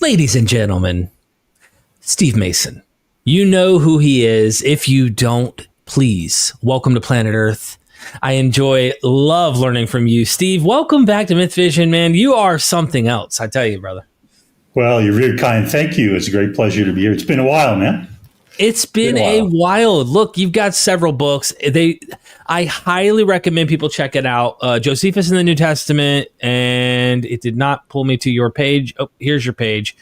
Ladies and gentlemen, Steve Mason. You know who he is. If you don't, please welcome to Planet Earth. I love learning from you. Steve, welcome back to MythVision, man. You are something else, I tell you, brother. Well, you're very kind. Thank you. It's a great pleasure to be here. It's been a while, man. It's been a while. Look, you've got several books. I highly recommend people check it out. Josephus in the New Testament, and it did not pull me to your page. Oh, here's your page.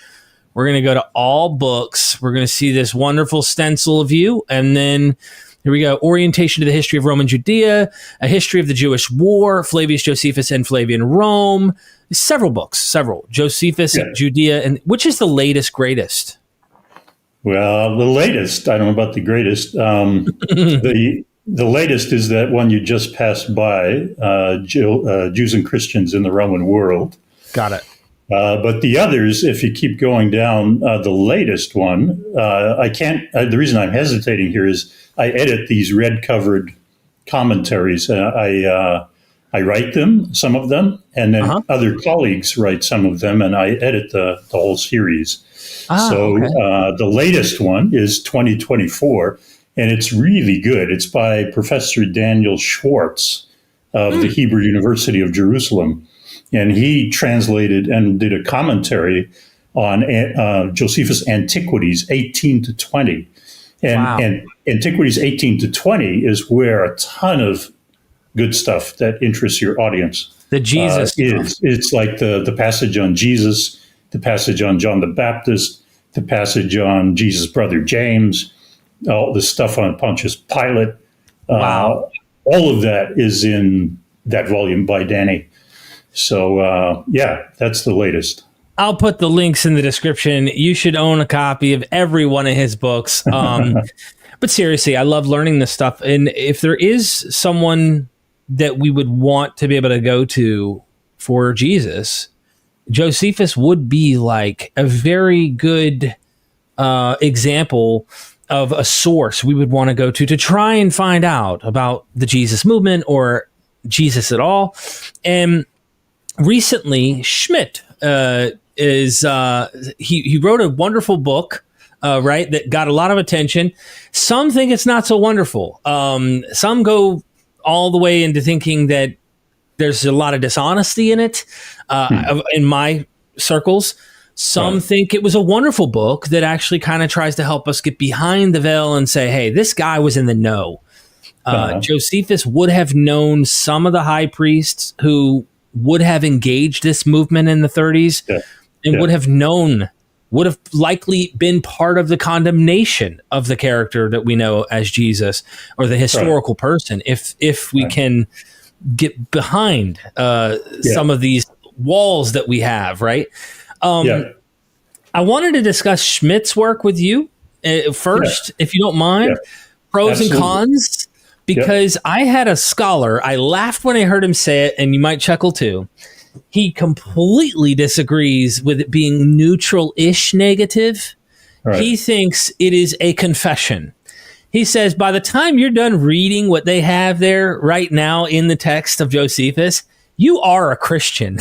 We're going to go to all books. We're going to see this wonderful stencil of you, and then here we go. Orientation to the History of Roman Judea, A History of the Jewish War, Flavius Josephus and Flavian Rome. Several books, Josephus, Judea, and which is the latest, greatest? Well, the latest, I don't know about the greatest. The latest is that one you just passed by, Jews and Christians in the Roman World. Got it. But the others, if you keep going down, the latest one, I can't, the reason I'm hesitating here is I edit these red-covered commentaries. I write them, some of them, and then other colleagues write some of them, and I edit the whole series. The latest one is 2024, and it's really good. It's by Professor Daniel Schwartz of the Hebrew University of Jerusalem. And he translated and did a commentary on Josephus' Antiquities 18 to 20. And Antiquities 18 to 20 is where a ton of good stuff that interests your audience the Jesus is. It's like the passage on Jesus, the passage on John the Baptist, the passage on Jesus' brother James, all the stuff on Pontius Pilate. All of that is in that volume by Danny. So, that's the latest. I'll put the links in the description. You should own a copy of every one of his books. But seriously, I love learning this stuff. And if there is someone that we would want to be able to go to for Jesus, Josephus would be like a very good example of a source we would want to go to try and find out about the Jesus movement or Jesus at all. And recently, Schmidt he wrote a wonderful book, that got a lot of attention. Some think it's not so wonderful. Some go all the way into thinking that there's a lot of dishonesty in it. In my circles, some think it was a wonderful book that actually kind of tries to help us get behind the veil and say, hey, this guy was in the know. Josephus would have known some of the high priests who would have engaged this movement in the 30s and would have likely been part of the condemnation of the character that we know as Jesus or the historical person. If we can get behind some of these walls that we have, right? I wanted to discuss Schmidt's work with you first, if you don't mind. Pros and cons. Because I had a scholar, I laughed when I heard him say it, and you might chuckle too. He completely disagrees with it being neutral-ish negative. Right. He thinks it is a confession. He says, by the time you're done reading what they have there right now in the text of Josephus, you are a Christian.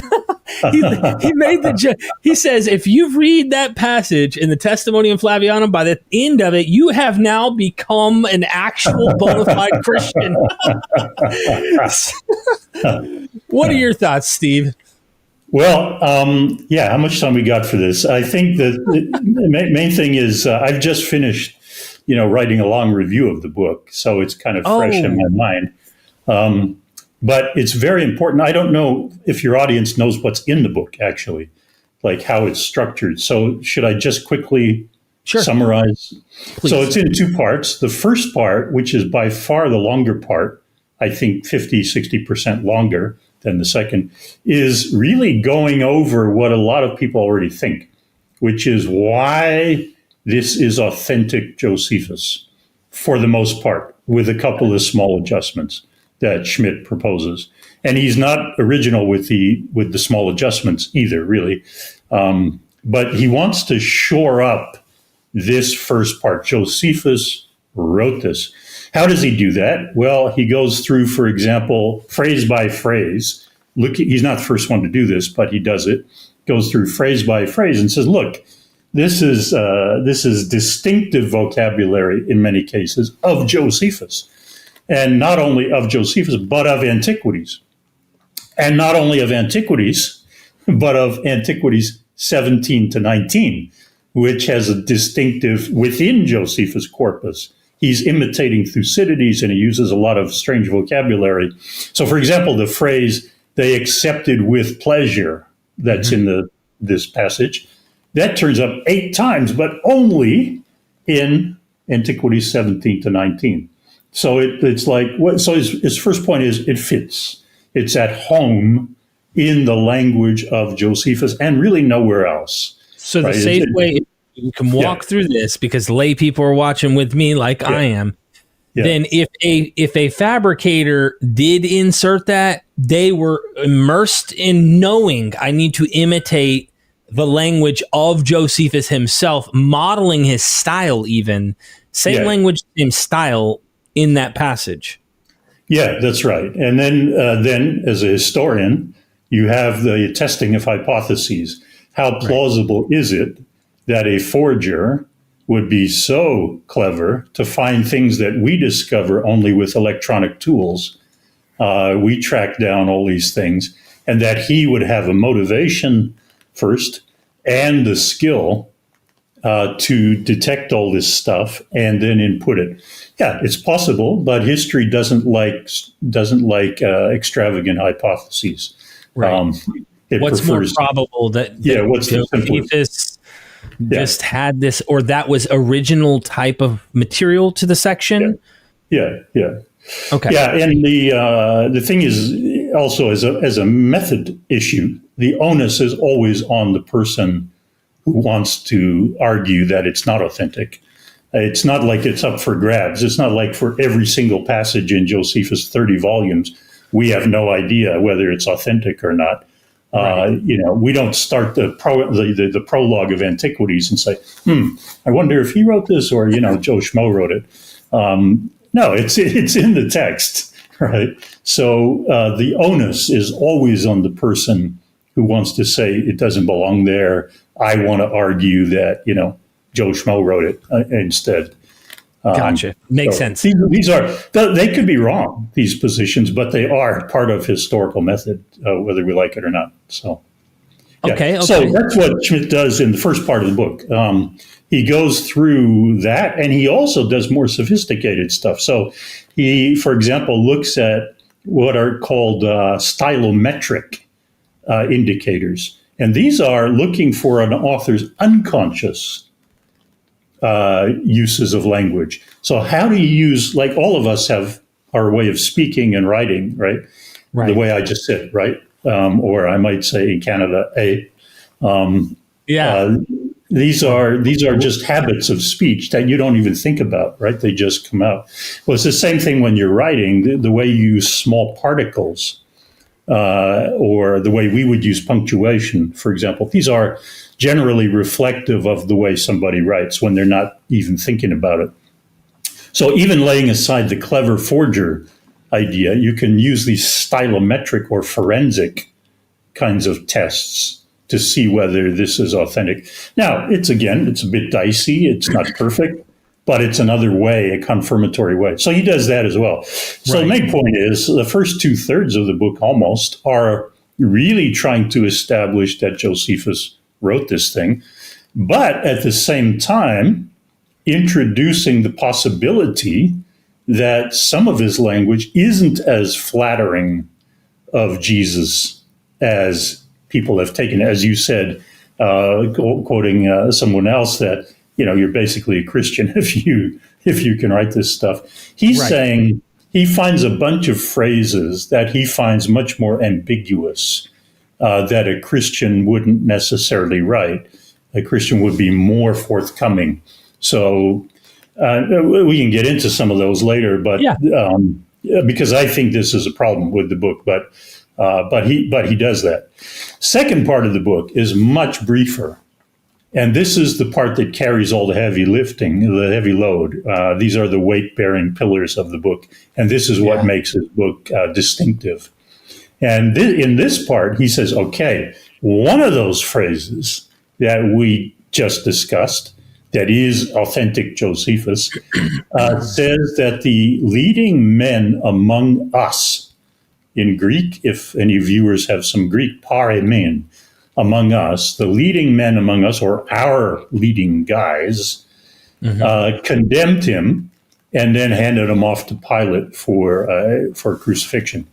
He made the joke. He says, if you read that passage in the Testimonium Flavianum, by the end of it, you have now become an actual bona fide Christian. What are your thoughts, Steve? Well, how much time we got for this? I think that the main thing is I've just finished, writing a long review of the book, so it's kind of fresh in my mind. But it's very important. I don't know if your audience knows what's in the book, actually, like how it's structured. So should I just quickly summarize? Please. So it's in two parts. The first part, which is by far the longer part, I think 50, 60% longer than the second, is really going over what a lot of people already think, which is why this is authentic Josephus for the most part, with a couple of small adjustments that Schmidt proposes. And he's not original with the small adjustments either, really. But he wants to shore up this first part. Josephus wrote this. How does he do that? Well, he goes through, for example, phrase by phrase. He's not the first one to do this, but he does it. goes through phrase by phrase and says, look, this is distinctive vocabulary in many cases of Josephus. And not only of Josephus, but of Antiquities. And not only of Antiquities, but of Antiquities 17 to 19, which has a distinctive within Josephus' corpus. He's imitating Thucydides, and he uses a lot of strange vocabulary. So, for example, the phrase, they accepted with pleasure, that's in this passage, that turns up 8 times, but only in Antiquities 17 to 19. So it's like, so his first point is it fits. It's at home in the language of Josephus and really nowhere else. So the safe way, you can walk through this because lay people are watching with me like I am. Yeah. Then if a fabricator did insert that, they were immersed in knowing I need to imitate the language of Josephus himself, modeling his style even. Same language, same style in that passage. Yeah, that's right. And then as a historian, you have the testing of hypotheses. How plausible is it that a forger would be so clever to find things that we discover only with electronic tools? We track down all these things, and that he would have a motivation first and the skill to detect all this stuff and then input it. Yeah, it's possible, but history doesn't like extravagant hypotheses. Right. What's more probable that what's the Josephus just had this, or that was original type of material to the section? Yeah. Okay. Yeah, and the thing is also as a method issue, the onus is always on the person who wants to argue that it's not authentic. It's not like it's up for grabs. It's not like for every single passage in Josephus' 30 volumes, we have no idea whether it's authentic or not. Right. We don't start the prologue of Antiquities and say, I wonder if he wrote this or, Joe Schmo wrote it. No, it's in the text, right? So the onus is always on the person who wants to say it doesn't belong there. I want to argue that, Joe Schmo wrote it instead. Gotcha. Makes sense. These are, they could be wrong, these positions, but they are part of historical method, whether we like it or not. So, okay. So that's what Schmidt does in the first part of the book. He goes through that, and he also does more sophisticated stuff. So he, for example, looks at what are called stylometric indicators. And these are looking for an author's unconscious uses of language. So how do you use, like all of us have our way of speaking and writing, right? The way I just said, right? Or I might say in Canada, these are just habits of speech that you don't even think about, right? They just come out. Well, it's the same thing when you're writing, the way you use small particles, or the way we would use punctuation, for example. These are generally reflective of the way somebody writes when they're not even thinking about it. So even laying aside the clever forger idea, you can use these stylometric or forensic kinds of tests to see whether this is authentic. Now, it's a bit dicey. It's not perfect, but it's another way, a confirmatory way. So he does that as well. So the main point is the first 2/3 of the book almost are really trying to establish that Josephus wrote this thing, but at the same time, introducing the possibility that some of his language isn't as flattering of Jesus as people have taken. As you said, quoting someone else, that you're basically a Christian if you can write this stuff. He's saying he finds a bunch of phrases that he finds much more ambiguous, that a Christian wouldn't necessarily write. A Christian would be more forthcoming. So we can get into some of those later, but because I think this is a problem with the book, but he does that. Second part of the book is much briefer. And this is the part that carries all the heavy lifting, the heavy load. These are the weight-bearing pillars of the book. And this is what makes his book distinctive. And in this part, he says, okay, one of those phrases that we just discussed, that is authentic Josephus, says that the leading men among us, in Greek, if any viewers have some Greek, paraimen, among us, the leading men among us, or our leading guys, condemned him and then handed him off to Pilate for crucifixion.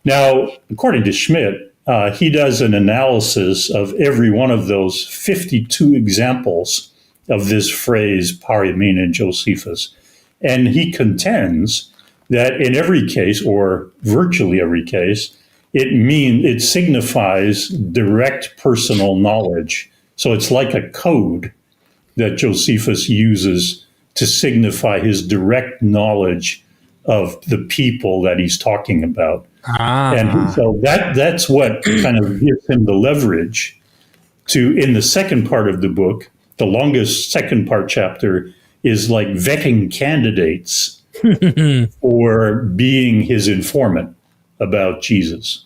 Now, according to Schmidt, he does an analysis of every one of those 52 examples of this phrase, paraimen in Josephus. And he contends that in every case, or virtually every case, it signifies direct personal knowledge. So it's like a code that Josephus uses to signify his direct knowledge of the people that he's talking about. And so that's what kind of gives him the leverage to, in the second part of the book, the longest second part chapter is like vetting candidates for being his informant about Jesus.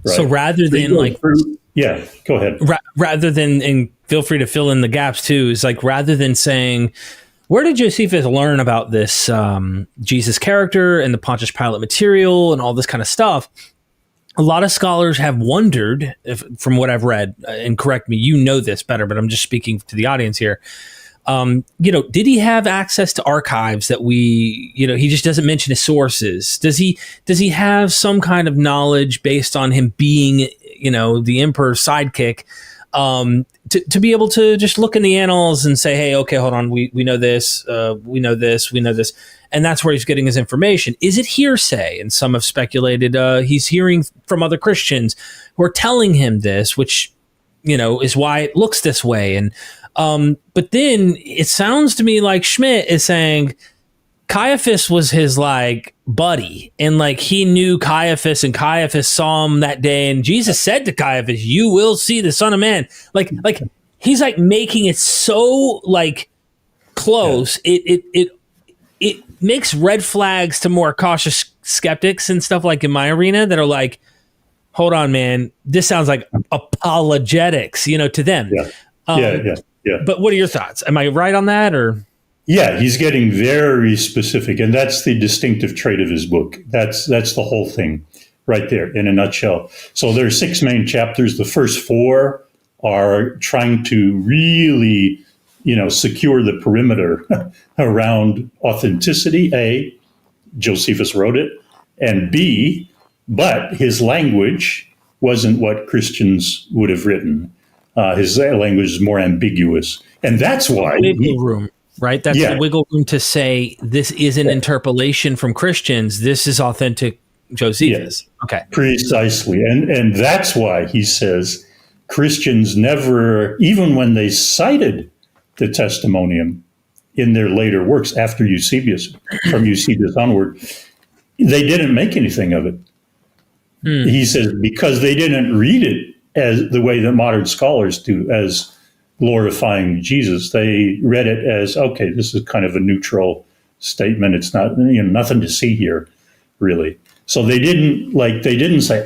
Right? So rather than go ahead. Rather than, and feel free to fill in the gaps too, is like, rather than saying, where did Josephus learn about this Jesus character and the Pontius Pilate material and all this kind of stuff? A lot of scholars have wondered, from what I've read, and correct me, you know this better, but I'm just speaking to the audience here. Did he have access to archives that he just doesn't mention his sources? Does he have some kind of knowledge based on him being, the emperor's sidekick, to be able to just look in the annals and say, hey, okay, hold on, we know this, we know this, and that's where he's getting his information. Is it hearsay? And some have speculated he's hearing from other Christians who are telling him this, which, is why it looks this way. And but then it sounds to me like Schmidt is saying Caiaphas was his buddy, and he knew Caiaphas, and Caiaphas saw him that day, and Jesus said to Caiaphas, "You will see the Son of Man." He's making it so close. Yeah. It makes red flags to more cautious skeptics and stuff in my arena that are hold on, man, this sounds like apologetics, to them. Yeah. But what are your thoughts? Am I right on that, or? Yeah, he's getting very specific, and that's the distinctive trait of his book. That's the whole thing right there in a nutshell. So there are 6 main chapters. The first 4 are trying to really, secure the perimeter around authenticity. A, Josephus wrote it, and B, but his language wasn't what Christians would have written. His language is more ambiguous, and that's why wiggle room, right? That's the wiggle room to say this isn't interpolation from Christians. This is authentic Josephus. Yes, okay, precisely, and that's why he says Christians never, even when they cited the Testimonium in their later works after Eusebius, from Eusebius onward, they didn't make anything of it. He says because they didn't read it as the way that modern scholars do, as glorifying Jesus. They read it as, okay, this is kind of a neutral statement. It's not, nothing to see here, really. So they didn't say,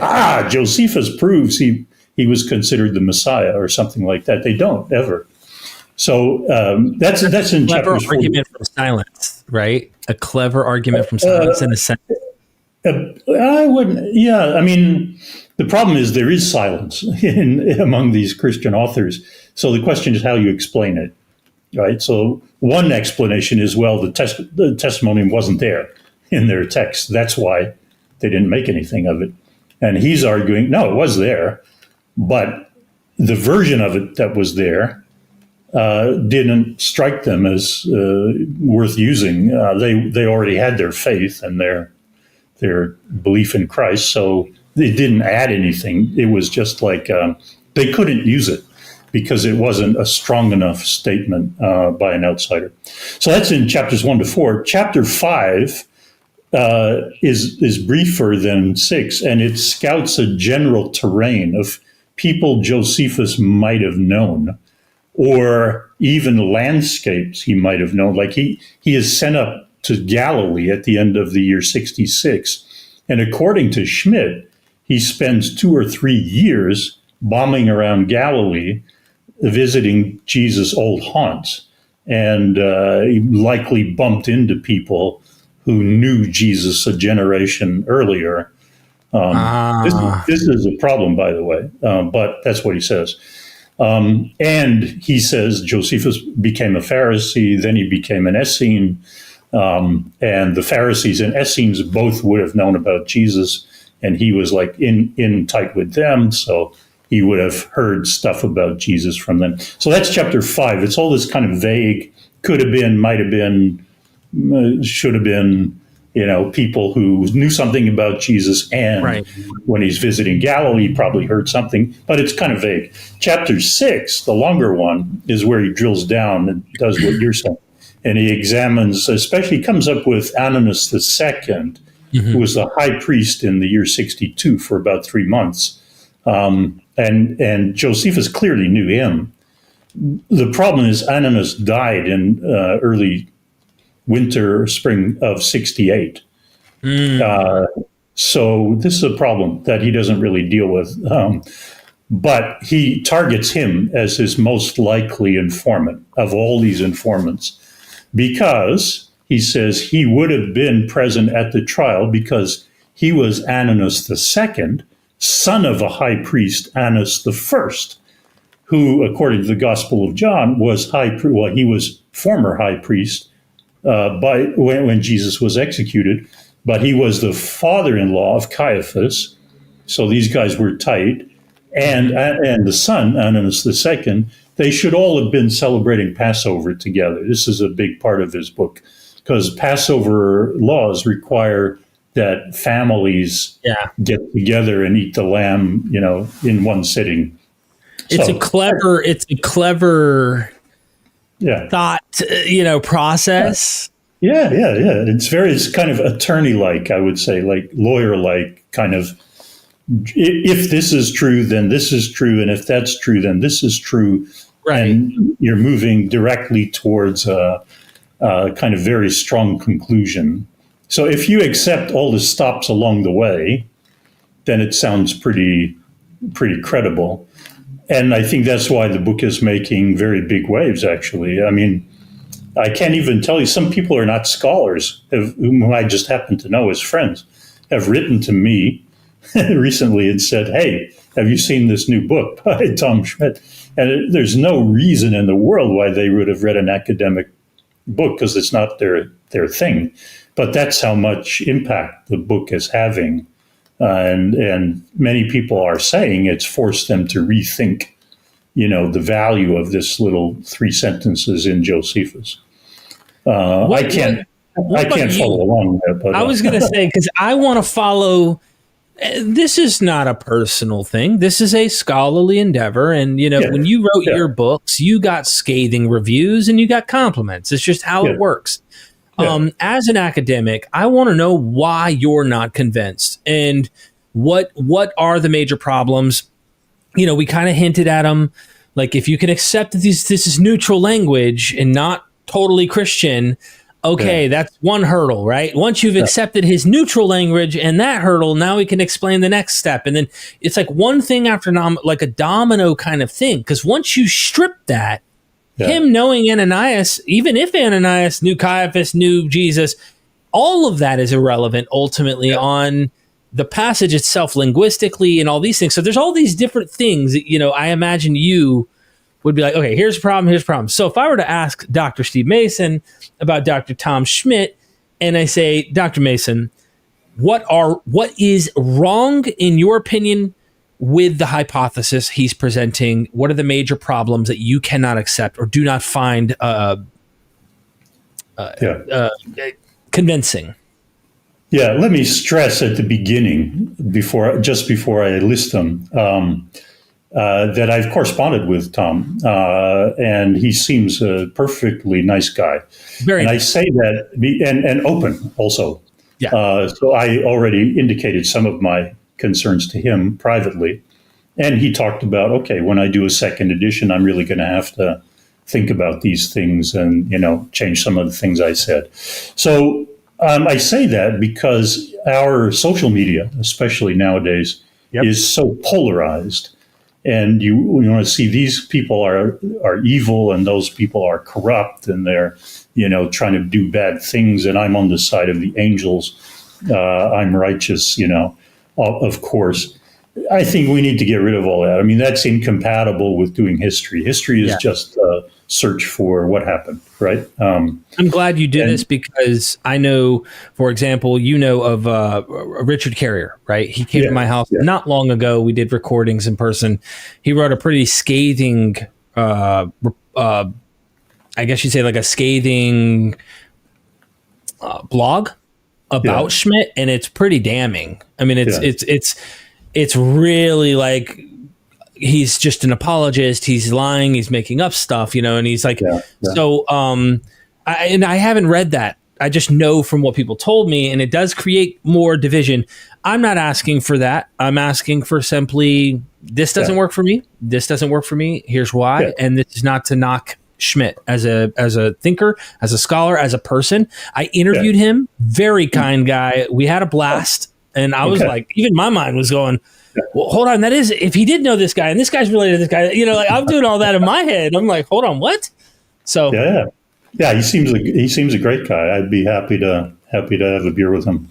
Josephus proves he was considered the Messiah or something like that. They don't ever. So that's in chapter 4. Argument from silence, right? A clever argument from silence in a sense. I wouldn't. Yeah, I mean, the problem is there is silence among these Christian authors. So the question is how you explain it, right? So one explanation is, well, the testimony wasn't there in their text. That's why they didn't make anything of it. And he's arguing, no, it was there, but the version of it that was there didn't strike them as worth using. They already had their faith and their belief in Christ, so it didn't add anything. It was just they couldn't use it because it wasn't a strong enough statement by an outsider. So that's in chapters 1 to 4. Chapter 5 is briefer than 6, and it scouts a general terrain of people Josephus might have known, or even landscapes he might have known. He is sent up to Galilee at the end of the year 66. And according to Schmidt, he spends 2 or 3 years bombing around Galilee, visiting Jesus' old haunts. And he likely bumped into people who knew Jesus a generation earlier. This is a problem, by the way, but that's what he says. And he says Josephus became a Pharisee, then he became an Essene, and the Pharisees and Essenes both would have known about Jesus, and he was like in tight with them, so he would have heard stuff about Jesus from them. So that's chapter 5. It's all this kind of vague, could have been, might have been, should have been, people who knew something about Jesus, and when he's visiting Galilee, probably heard something, but it's kind of vague. Chapter 6, the longer one, is where he drills down and does what you're saying. And he examines, especially comes up with Ananus II, who was the high priest in the year 62 for about 3 months. And Josephus clearly knew him. The problem is Ananus died in early winter, spring of 68. So this is a problem that he doesn't really deal with. But he targets him as his most likely informant of all these informants, because he says he would have been present at the trial because he was Ananus II, son of a high priest, Annas I, who, according to the Gospel of John, was he was former high priest when Jesus was executed, but he was the father-in-law of Caiaphas. So these guys were tight, and the son, Ananus II, they should all have been celebrating Passover together. This is a big part of his book, because Passover laws require that families get together and eat the lamb, in one sitting. It's a clever thought, process. Yeah. It's kind of attorney-like, I would say, like lawyer-like kind of. If this is true, then this is true, and if that's true, then this is true. Right. And you're moving directly towards a kind of very strong conclusion. So if you accept all the stops along the way, then it sounds pretty credible. And I think that's why the book is making very big waves, actually. I mean, I can't even tell you, some people are not scholars, whom I just happen to know as friends, have written to me recently and said, hey, have you seen this new book by Tom Schmidt? And there's no reason in the world why they would have read an academic book, because it's not their thing. But that's how much impact the book is having. And many people are saying it's forced them to rethink, the value of this little 3 sentences in Josephus. I can't follow along there. But, I was going to say, because I want to follow. This is not a personal thing. This is a scholarly endeavor. And, when you wrote your books, you got scathing reviews and you got compliments. It's just how it works. As an academic, I want to know why you're not convinced and what are the major problems. We kind of hinted at them. Like, if you can accept that this is neutral language and not totally Christian, that's one hurdle, right? Once you've accepted his neutral language and that hurdle, now we can explain the next step. And then it's like one thing after like a domino kind of thing. Because once you strip that, him knowing Ananias, even if Ananias knew Caiaphas, knew Jesus, all of that is irrelevant ultimately on the passage itself linguistically and all these things. So there's all these different things that, I imagine you would be like, okay, here's a problem. So if I were to ask Dr. Steve Mason about Dr. Tom Schmidt, and I say, Dr. Mason, what is wrong in your opinion with the hypothesis he's presenting? What are the major problems that you cannot accept or do not find convincing? Yeah, let me stress at the beginning, just before I list them, that I've corresponded with Tom, and he seems a perfectly nice guy. Very nice. I say that, and open also. Yeah. So I already indicated some of my concerns to him privately, and he talked about, okay, when I do a second edition, I'm really going to have to think about these things and change some of the things I said. So I say that because our social media, especially nowadays, is so polarized. and you want to see these people are evil and those people are corrupt and they're trying to do bad things, and I'm on the side of the angels. I'm righteous, of course. I think we need to get rid of all that. I mean, that's incompatible with doing history. History is just a search for what happened, right? I'm glad you did this, because I know, for example, of Richard Carrier, right? He came to my house not long ago. We did recordings in person. He wrote a pretty scathing, I guess you'd say like a scathing blog about Schmidt, and it's pretty damning. I mean, it's really like he's just an apologist. He's lying. He's making up stuff, and he's like, so, I haven't read that. I just know from what people told me, and it does create more division. I'm not asking for that. I'm asking for simply, this doesn't work for me. This doesn't work for me. Here's why. Yeah. And this is not to knock Schmidt as a thinker, as a scholar, as a person. I interviewed him. Very kind guy. We had a blast. And I was like, even my mind was going, well, hold on. That is, if he did know this guy and this guy's related to this guy, like I'm doing all that in my head. I'm like, hold on, what? So yeah, he seems a great guy. I'd be happy to have a beer with him.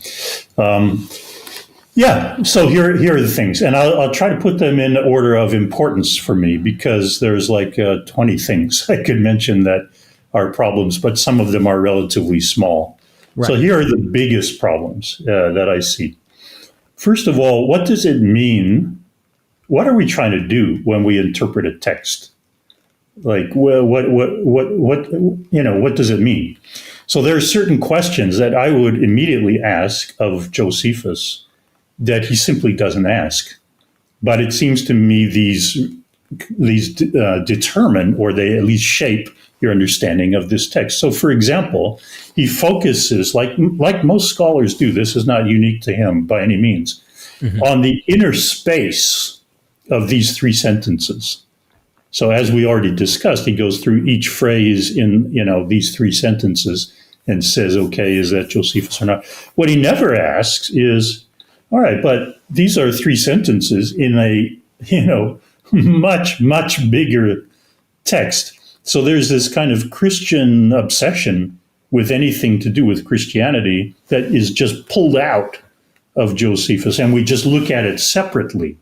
So here are the things, and I'll try to put them in order of importance for me, because there's like 20 things I could mention that are problems, but some of them are relatively small. Right. So here are the biggest problems that I see. First of all, what does it mean? What are we trying to do when we interpret a text? Like, well, what does it mean? So there are certain questions that I would immediately ask of Josephus that he simply doesn't ask. But it seems to me these determine, or they at least shape, your understanding of this text. So, for example, he focuses, like most scholars do, this is not unique to him by any means, on the inner space of these three sentences. So, as we already discussed, he goes through each phrase in these three sentences and says, okay, is that Josephus or not? What he never asks is, all right, but these are three sentences in a much, much bigger text. So there's this kind of Christian obsession with anything to do with Christianity that is just pulled out of Josephus, and we just look at it separately,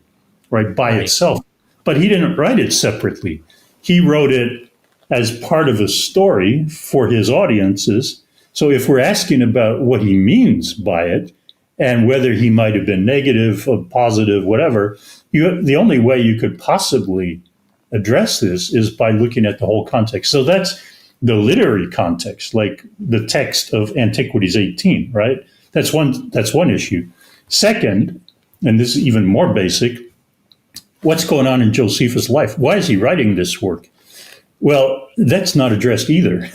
right, by itself. But he didn't write it separately. He wrote it as part of a story for his audiences. So if we're asking about what he means by it, and whether he might have been negative or positive, whatever, the only way you could possibly address this is by looking at the whole context. So that's the literary context, like the text of Antiquities 18, right? That's one issue. Second, and this is even more basic, what's going on in Josephus' life? Why is he writing this work? Well, that's not addressed either.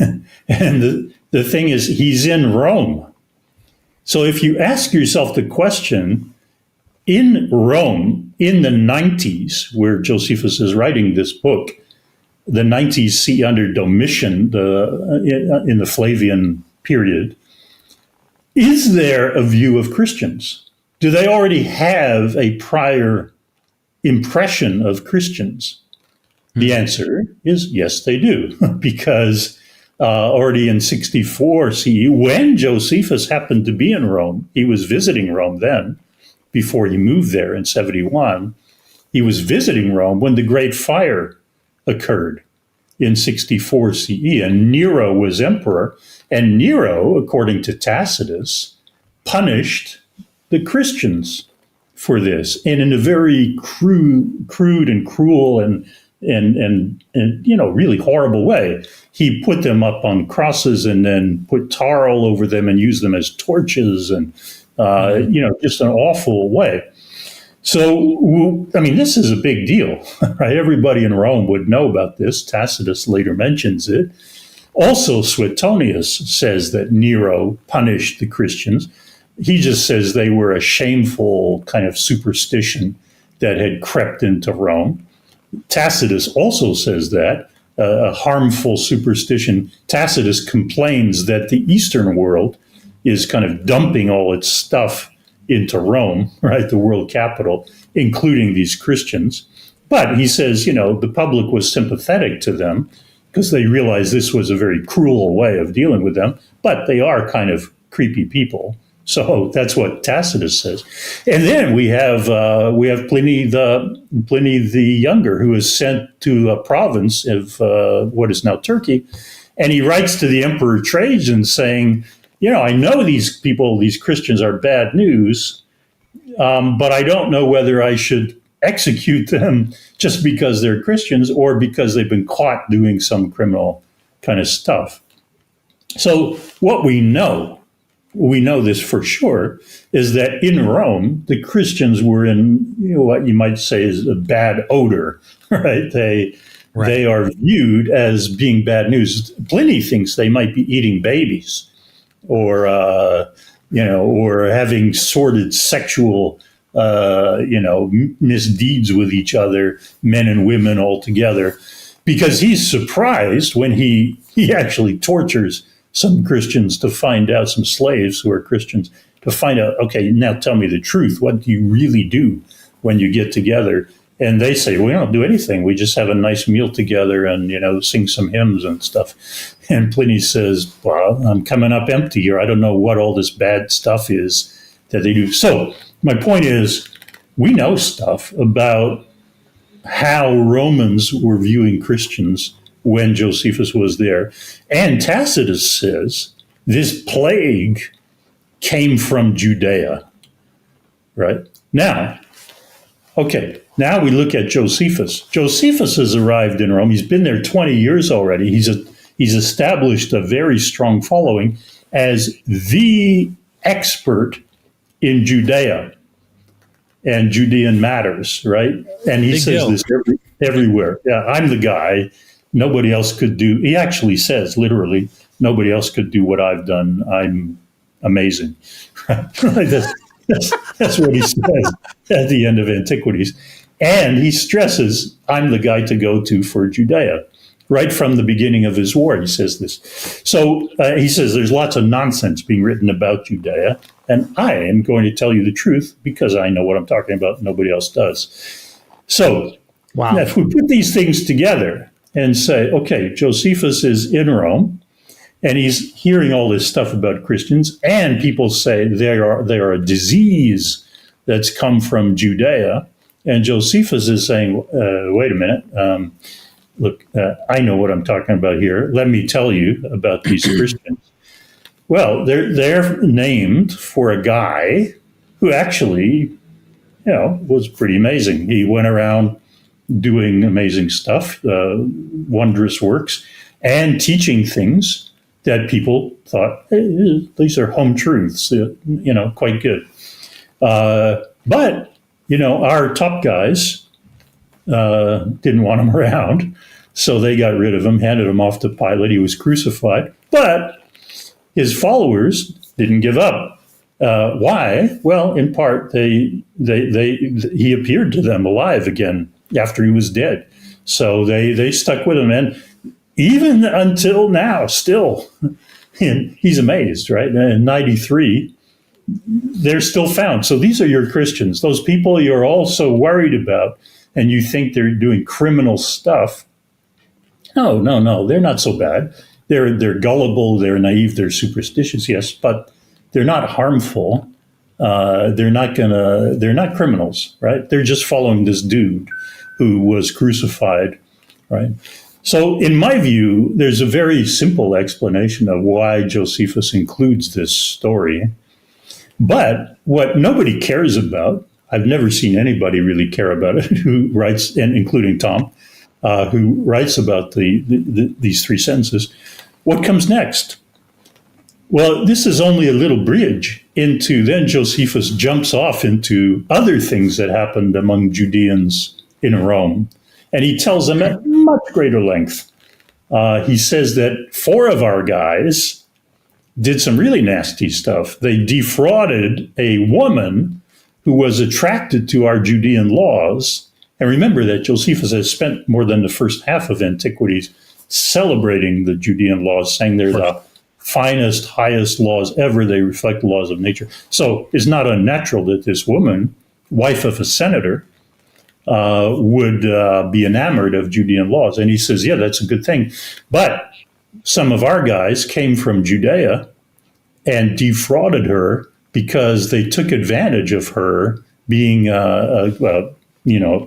And the thing is, he's in Rome. So if you ask yourself the question, in Rome, in the 90s, where Josephus is writing this book, the 90s see under Domitian, in the Flavian period, is there a view of Christians? Do they already have a prior impression of Christians? The answer is yes, they do, because already in 64 CE, when Josephus happened to be in Rome, he was visiting Rome then, before he moved there in 71. He was visiting Rome when the Great Fire occurred in 64 CE, and Nero was emperor. And Nero, according to Tacitus, punished the Christians for this, and in a very crude and cruel and really horrible way. He put them up on crosses and then put tar all over them and used them as torches, and just an awful way. So, I mean, this is a big deal, right? Everybody in Rome would know about this. Tacitus later mentions it. Also, Suetonius says that Nero punished the Christians. He just says they were a shameful kind of superstition that had crept into Rome. Tacitus also says that, a harmful superstition. Tacitus complains that the Eastern world is kind of dumping all its stuff into Rome, right, the world capital, including these Christians. But he says, the public was sympathetic to them because they realized this was a very cruel way of dealing with them, but they are kind of creepy people. So that's what Tacitus says. And then we have Pliny the Younger, who is sent to a province of what is now Turkey, and he writes to the Emperor Trajan saying, I know these people, these Christians are bad news, but I don't know whether I should execute them just because they're Christians or because they've been caught doing some criminal kind of stuff. So what we know this for sure, is that in Rome, the Christians were in what you might say is a bad odor, right? They are viewed as being bad news. Pliny thinks they might be eating babies or having sordid sexual, misdeeds with each other, men and women all together, because he's surprised when he actually tortures some Christians to find out, some slaves who are Christians, to find out, okay, now tell me the truth. What do you really do when you get together? And they say, we don't do anything. We just have a nice meal together and, sing some hymns and stuff. And Pliny says, well, I'm coming up empty here. I don't know what all this bad stuff is that they do. So my point is, we know stuff about how Romans were viewing Christians when Josephus was there. And Tacitus says this plague came from Judea, right? Now we look at Josephus. Josephus has arrived in Rome. He's been there 20 years already. He's established a very strong following as the expert in Judea and Judean matters, right? And he says this everywhere. Yeah, I'm the guy. Nobody else could do. He actually says, literally, nobody else could do what I've done. I'm amazing. That's what he says at the end of Antiquities. And he stresses, I'm the guy to go to for Judea. Right from the beginning of his war, he says this. So he says there's lots of nonsense being written about Judea, and I am going to tell you the truth because I know what I'm talking about. Nobody else does. So if we put these things together and say, okay, Josephus is in Rome, and he's hearing all this stuff about Christians, and people say they are a disease that's come from Judea, and Josephus is saying, wait a minute, look, I know what I'm talking about here. Let me tell you about these Christians. Well, they're named for a guy who actually, was pretty amazing. He went around doing amazing stuff, wondrous works, and teaching things that people thought, hey, these are home truths, quite good. But, our top guys didn't want him around, so they got rid of him, handed him off to Pilate. He was crucified. But his followers didn't give up. Why? Well, in part, he appeared to them alive again after he was dead. So they stuck with him. And even until now, still, he's amazed, right? In 93, they're still found. So these are your Christians, those people you're all so worried about, and you think they're doing criminal stuff. No, they're not so bad. They're gullible, they're naive, they're superstitious, yes, but they're not harmful. They're not criminals, right? They're just following this dude who was crucified, right? So in my view, there's a very simple explanation of why Josephus includes this story. But what nobody cares about, I've never seen anybody really care about it, who writes, and including Tom, who writes about these three sentences. What comes next? Well, this is only a little bridge into, then Josephus jumps off into other things that happened among Judeans in Rome. And he tells them at much greater length. He says that 4 of our guys did some really nasty stuff. They defrauded a woman who was attracted to our Judean laws. And remember that Josephus has spent more than the first half of Antiquities celebrating the Judean laws, saying they're the finest, highest laws ever. They reflect the laws of nature. So it's not unnatural that this woman, wife of a senator, would be enamored of Judean laws. And he says, yeah, that's a good thing. But some of our guys came from Judea and defrauded her because they took advantage of her being a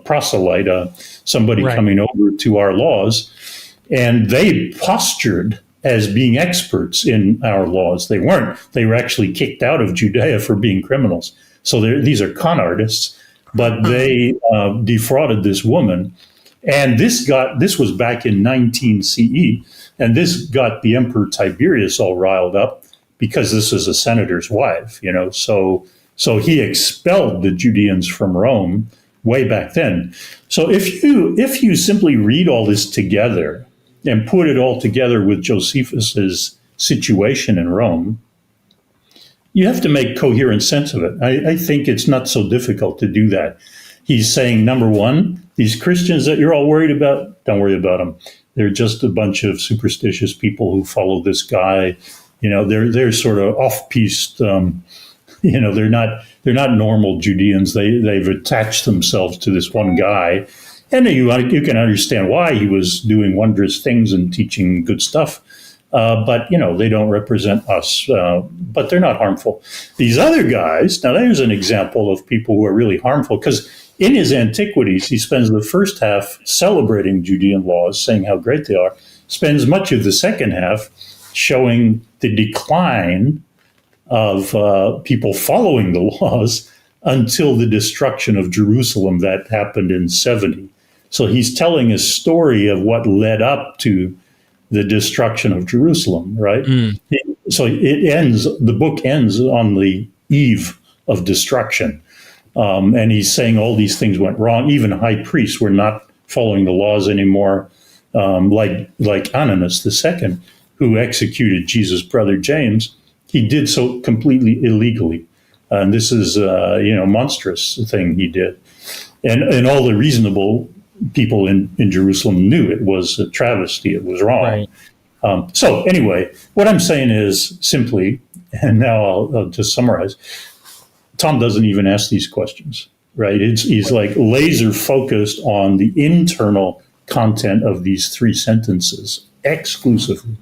proselyte, somebody coming over to our laws. And they postured as being experts in our laws. They weren't. They were actually kicked out of Judea for being criminals. So these are con artists, but they defrauded this woman. And this was back in 19 CE, and this got the Emperor Tiberius all riled up because this was a senator's wife, So he expelled the Judeans from Rome way back then. So if you simply read all this together and put it all together with Josephus's situation in Rome, you have to make coherent sense of it. I think it's not so difficult to do that. He's saying, number one, these Christians that you're all worried about, don't worry about them. They're just a bunch of superstitious people who follow this guy. They're sort of off-piste. They're not normal Judeans. They've attached themselves to this one guy, and you can understand why he was doing wondrous things and teaching good stuff. But they don't represent us. But they're not harmful. These other guys. Now, there's an example of people who are really harmful, because in his Antiquities, he spends the first half celebrating Judean laws, saying how great they are. Spends much of the second half showing the decline of people following the laws until the destruction of Jerusalem that happened in 70. So he's telling a story of what led up to the destruction of Jerusalem, right? So the book ends on the eve of destruction. And he's saying all these things went wrong. Even high priests were not following the laws anymore, like Ananus II, who executed Jesus' brother James. He did so completely illegally. And this is a monstrous thing he did. And all the reasonable people in Jerusalem knew it was a travesty. It was wrong. Right. So anyway, what I'm saying is simply, and now I'll just summarize, Tom doesn't even ask these questions, right? He's like laser focused on the internal content of these three sentences exclusively.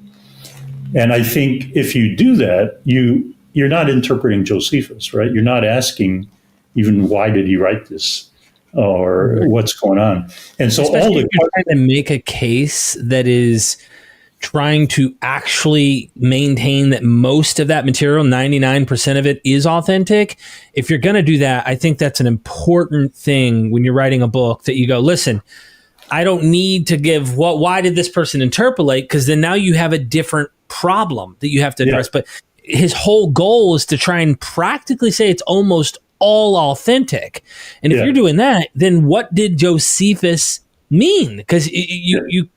And I think if you do that, you're not interpreting Josephus, right? You're not asking even why did he write this or what's going on. And so especially if you're trying to make a case that is trying to actually maintain that most of that material, 99% of it, is authentic. If you're going to do that, I think that's an important thing when you're writing a book, that you go, listen, I don't need to give why did this person interpolate? Because then now you have a different problem that you have to address. Yeah. But his whole goal is to try and practically say it's almost all authentic. And if you're doing that, then what did Josephus mean? Because you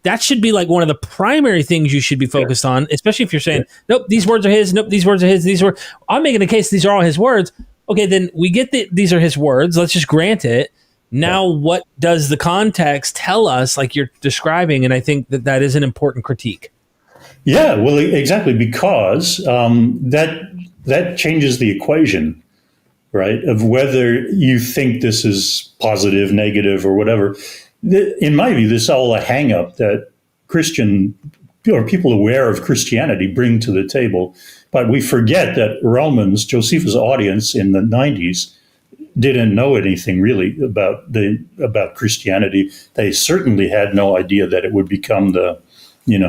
that should be like one of the primary things you should be focused on, especially if you're saying, nope, these words are his, nope, these words are his, I'm making a case these are all his words. Okay, then we get these are his words. Let's just grant it. Now, what does the context tell us, like you're describing? And I think that is an important critique. Yeah, well, exactly, because that changes the equation, right, of whether you think this is positive, negative, or whatever. In my view, this is all a hang-up that Christian or people aware of Christianity bring to the table. But we forget that Romans, Josephus' audience in the 90s, didn't know anything really about Christianity. They certainly had no idea that it would become the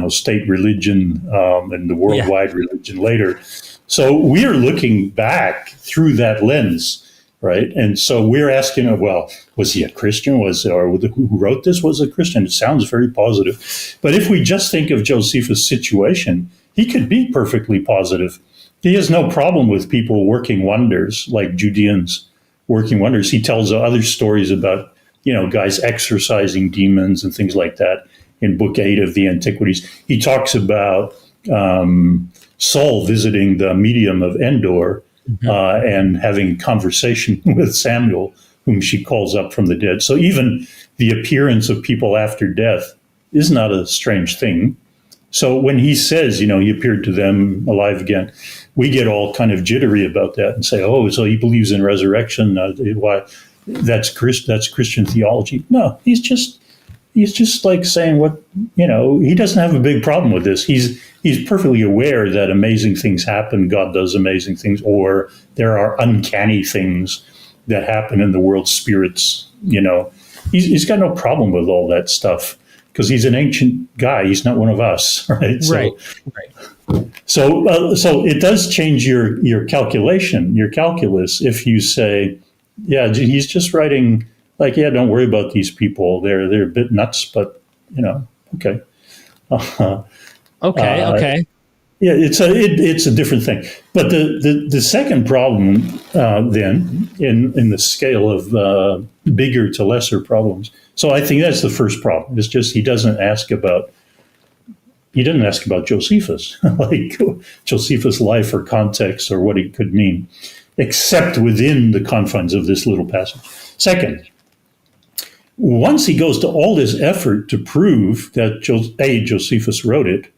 state religion and the worldwide religion later. So we're looking back through that lens. Right. And so we're asking, well, was he a Christian? Or who wrote this was a Christian? It sounds very positive. But if we just think of Josephus' situation, he could be perfectly positive. He has no problem with people working wonders, like Judeans working wonders. He tells other stories about, guys exorcising demons and things like that in Book 8 of the Antiquities. He talks about Saul visiting the medium of Endor, and having conversation with Samuel, whom she calls up from the dead. So even the appearance of people after death is not a strange thing. So when he says, he appeared to them alive again, we get all kind of jittery about that and say, oh, so he believes in resurrection. Why? that's Christian theology. No, he's just like saying what, he doesn't have a big problem with this. He's perfectly aware that amazing things happen. God does amazing things, or there are uncanny things that happen in the world, spirits, he's got no problem with all that stuff because he's an ancient guy. He's not one of us. Right. Right. So it does change your calculation, your calculus, if you say, yeah, he's just writing like, yeah, don't worry about these people. They're a bit nuts, but okay. Okay. Yeah, it's a different thing. But the second problem then in the scale of bigger to lesser problems. So I think that's the first problem. It's just he doesn't ask about Josephus, like Josephus' life or context or what it could mean, except within the confines of this little passage. Second, once he goes to all this effort to prove that Josephus wrote it,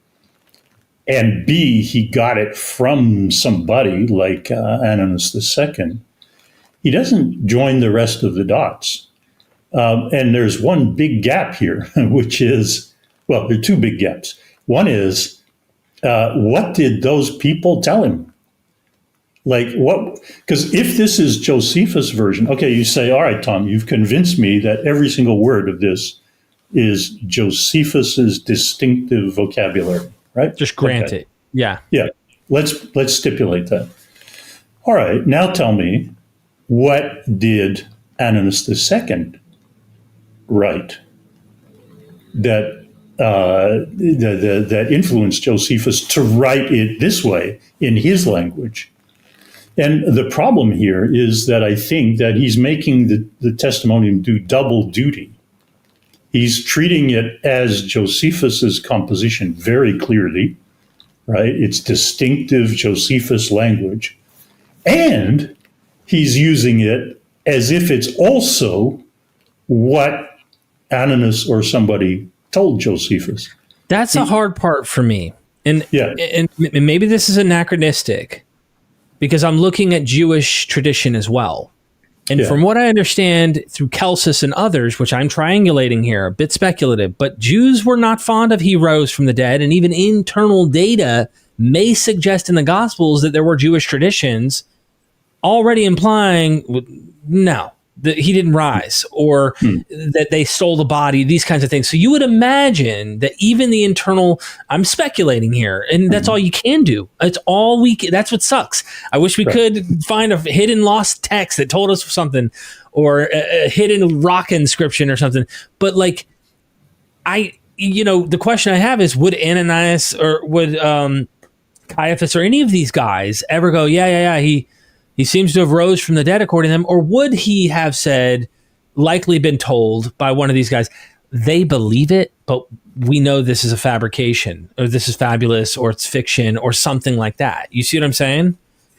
and B, he got it from somebody like Ananias II, he doesn't join the rest of the dots. And there's one big gap here, which is, well, there are two big gaps. One is, what did those people tell him? Like what? Because if this is Josephus' version, okay, you say, all right, Tom, you've convinced me that every single word of this is Josephus's distinctive vocabulary, right? Just grant it. Yeah. Yeah. Let's stipulate that. All right. Now tell me, what did Ananias II write that that influenced Josephus to write it this way in his language? And the problem here is that I think that he's making the Testimonium do double duty. He's treating it as Josephus's composition very clearly, right? It's distinctive Josephus language. And he's using it as if it's also what Ananias or somebody told Josephus. That's a hard part for me. And maybe this is anachronistic because I'm looking at Jewish tradition as well. And from what I understand through Celsus and others, which I'm triangulating here, a bit speculative, but Jews were not fond of he rose from the dead, and even internal data may suggest in the Gospels that there were Jewish traditions already implying, no, that he didn't rise, or that they stole the body, these kinds of things. So you would imagine that even the internal, I'm speculating here, and that's all you can do. It's all we can, that's what sucks. I wish we could find a hidden lost text that told us something, or a hidden rock inscription or something. But like, the question I have is, would Ananias or would Caiaphas or any of these guys ever go, he seems to have rose from the dead according to them? Or would he have said, likely been told by one of these guys, they believe it, but we know this is a fabrication, or this is fabulous, or it's fiction, or something like that? You see what I'm saying?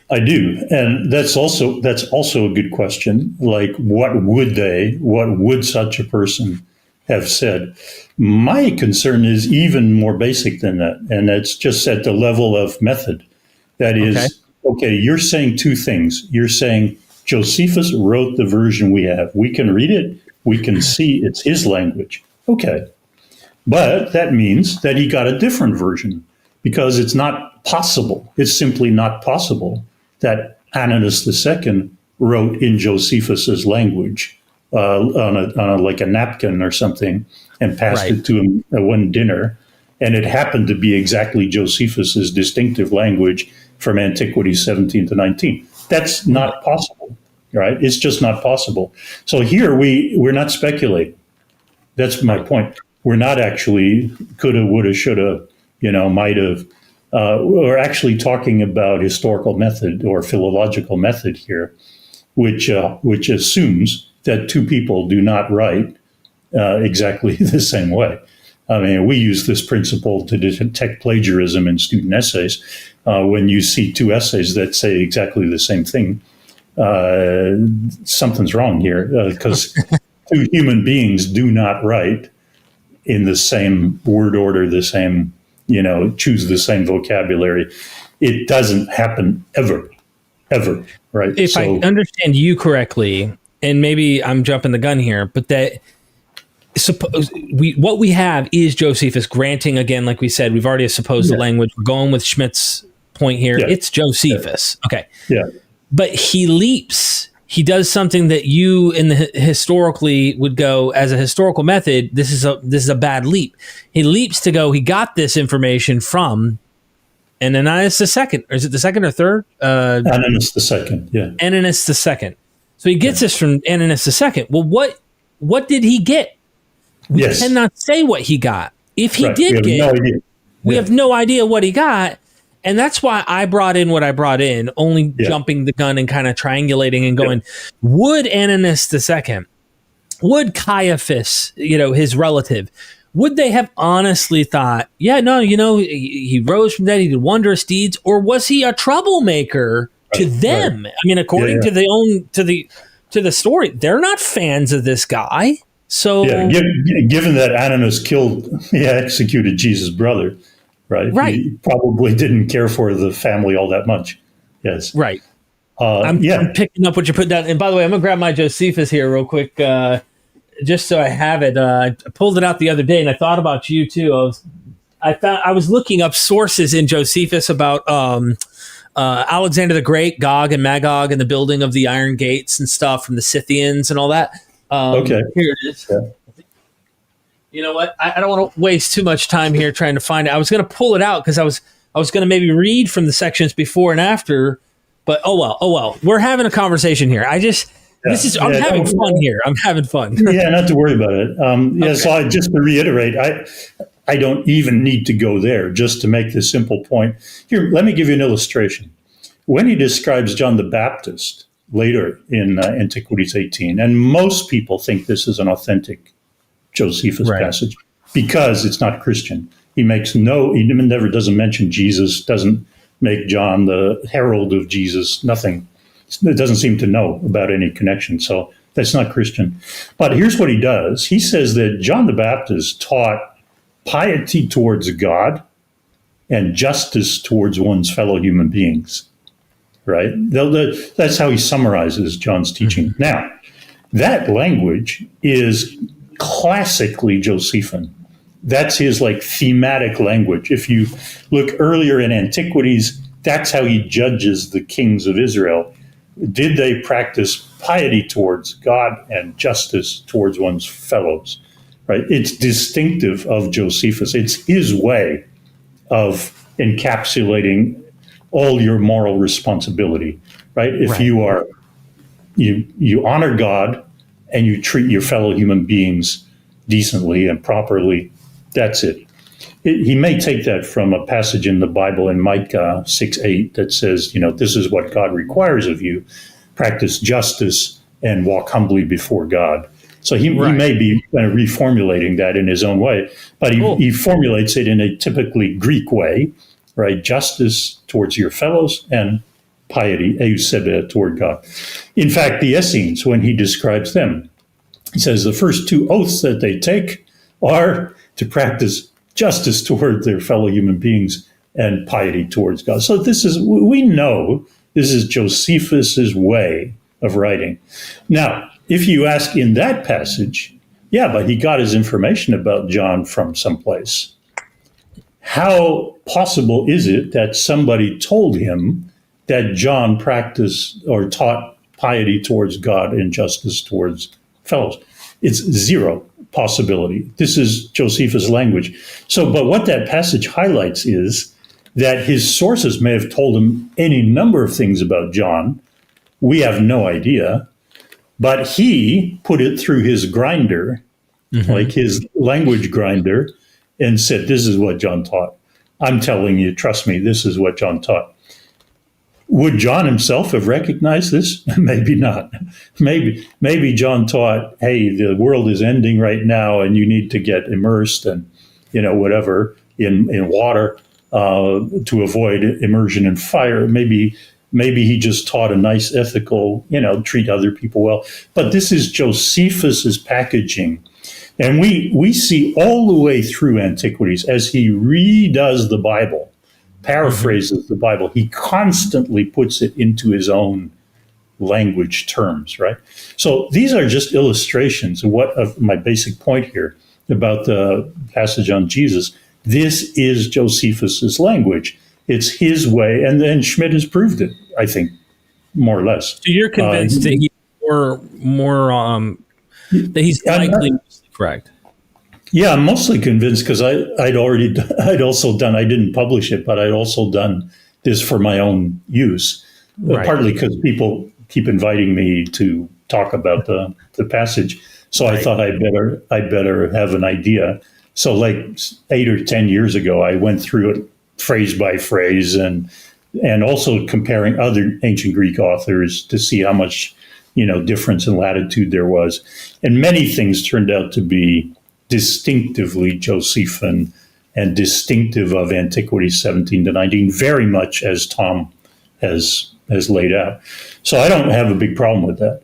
I do. And that's also a good question. Like, what would such a person have said? My concern is even more basic than that. And it's just at the level of method. That is, okay, you're saying two things. You're saying Josephus wrote the version we have. We can read it. We can see it's his language. Okay. But that means that he got a different version, because it's not possible. It's simply not possible that Ananias II wrote in Josephus's language on a napkin or something and passed it to him at one dinner. And it happened to be exactly Josephus's distinctive language from Antiquities 17 to 19. That's not possible, right? It's just not possible. So here we're not speculating. That's my point. We're not actually coulda, woulda, shoulda, might have. We're actually talking about historical method or philological method here, which assumes that two people do not write exactly the same way. I mean, we use this principle to detect plagiarism in student essays. When you see two essays that say exactly the same thing, something's wrong here, because two human beings do not write in the same word order, the same, choose the same vocabulary. It doesn't happen ever, right? If I understand you correctly, and maybe I'm jumping the gun here, but that what we have is Josephus granting, again, like we said, we've already supposed the language. We're going with Schmidt's point here. Yeah. It's Josephus. Yeah. Okay. Yeah. But he leaps. He does something that you in the historically would go as a historical method. This is a bad leap. He leaps to go. He got this information from Ananias II. Or is it the second or third? Ananias II. Yeah. Ananias II. So he gets this from Ananias II. Well, what did he get? We cannot say what he got. If he did get, we have no idea what he got. And that's why I brought in what I brought in, only jumping the gun and kind of triangulating and going, would Ananias II, would Caiaphas, his relative, would they have honestly thought, he rose from dead, he did wondrous deeds, or was he a troublemaker to them? Right. I mean, according to the story, they're not fans of this guy. So, given that Ananias executed Jesus' brother, right? He probably didn't care for the family all that much. Yes, right. I'm picking up what you put down. And by the way, I'm gonna grab my Josephus here real quick, just so I have it. I pulled it out the other day, and I thought about you too. I was looking up sources in Josephus about Alexander the Great, Gog and Magog, and the building of the Iron Gates and stuff from the Scythians and all that. Here it is. Yeah. You know what? I don't want to waste too much time here trying to find it. I was going to pull it out because I was going to maybe read from the sections before and after, but oh well. We're having a conversation here. I'm having fun here. I'm having fun. Not to worry about it. So just to reiterate, I don't even need to go there just to make this simple point. Here, let me give you an illustration. When he describes John the Baptist later in Antiquities 18, and most people think this is an authentic Josephus passage because it's not Christian. He never doesn't mention Jesus, doesn't make John the herald of Jesus, nothing. It doesn't seem to know about any connection. So that's not Christian. But here's what he does. He says that John the Baptist taught piety towards God and justice towards one's fellow human beings. Right? That's how he summarizes John's teaching. Mm-hmm. Now, that language is classically Josephine. That's his thematic language. If you look earlier in Antiquities, that's how he judges the kings of Israel. Did they practice piety towards God and justice towards one's fellows? Right? It's distinctive of Josephus. It's his way of encapsulating all your moral responsibility, right? If you honor God and you treat your fellow human beings decently and properly, that's it. He may take that from a passage in the Bible in Micah 6:8 that says, this is what God requires of you: practice justice and walk humbly before God. So he may be kind of reformulating that in his own way, but he formulates it in a typically Greek way. Right, justice towards your fellows and piety, eusebia, toward God. In fact, the Essenes, when he describes them, he says the first two oaths that they take are to practice justice toward their fellow human beings and piety towards God. So we know this is Josephus's way of writing. Now, if you ask in that passage, but he got his information about John from someplace. How possible is it that somebody told him that John practiced or taught piety towards God and justice towards fellows? It's zero possibility. This is Josephus' language. But what that passage highlights is that his sources may have told him any number of things about John. We have no idea. But he put it through his grinder, his language grinder, and said, this is what John taught. I'm telling you, trust me, this is what John taught. Would John himself have recognized this? Maybe not. Maybe John taught, hey, the world is ending right now and you need to get immersed and, whatever, in water to avoid immersion in fire. Maybe he just taught a nice ethical, treat other people well. But this is Josephus's packaging. And we see all the way through Antiquities, as he redoes the Bible, paraphrases the Bible, he constantly puts it into his own language terms, right? So these are just illustrations of my basic point here about the passage on Jesus. This is Josephus's language. It's his way, and then Schmidt has proved it, I think, more or less. So you're convinced that he's that he's likely correct. Yeah, I'm mostly convinced because I didn't publish it, but I'd also done this for my own use, partly because people keep inviting me to talk about the passage. So I thought I'd better have an idea. So like 8 or 10 years ago, I went through it phrase by phrase and also comparing other ancient Greek authors to see how much, difference in latitude there was. And many things turned out to be distinctively Josephine and distinctive of Antiquities 17 to 19, very much as Tom has laid out. So I don't have a big problem with that.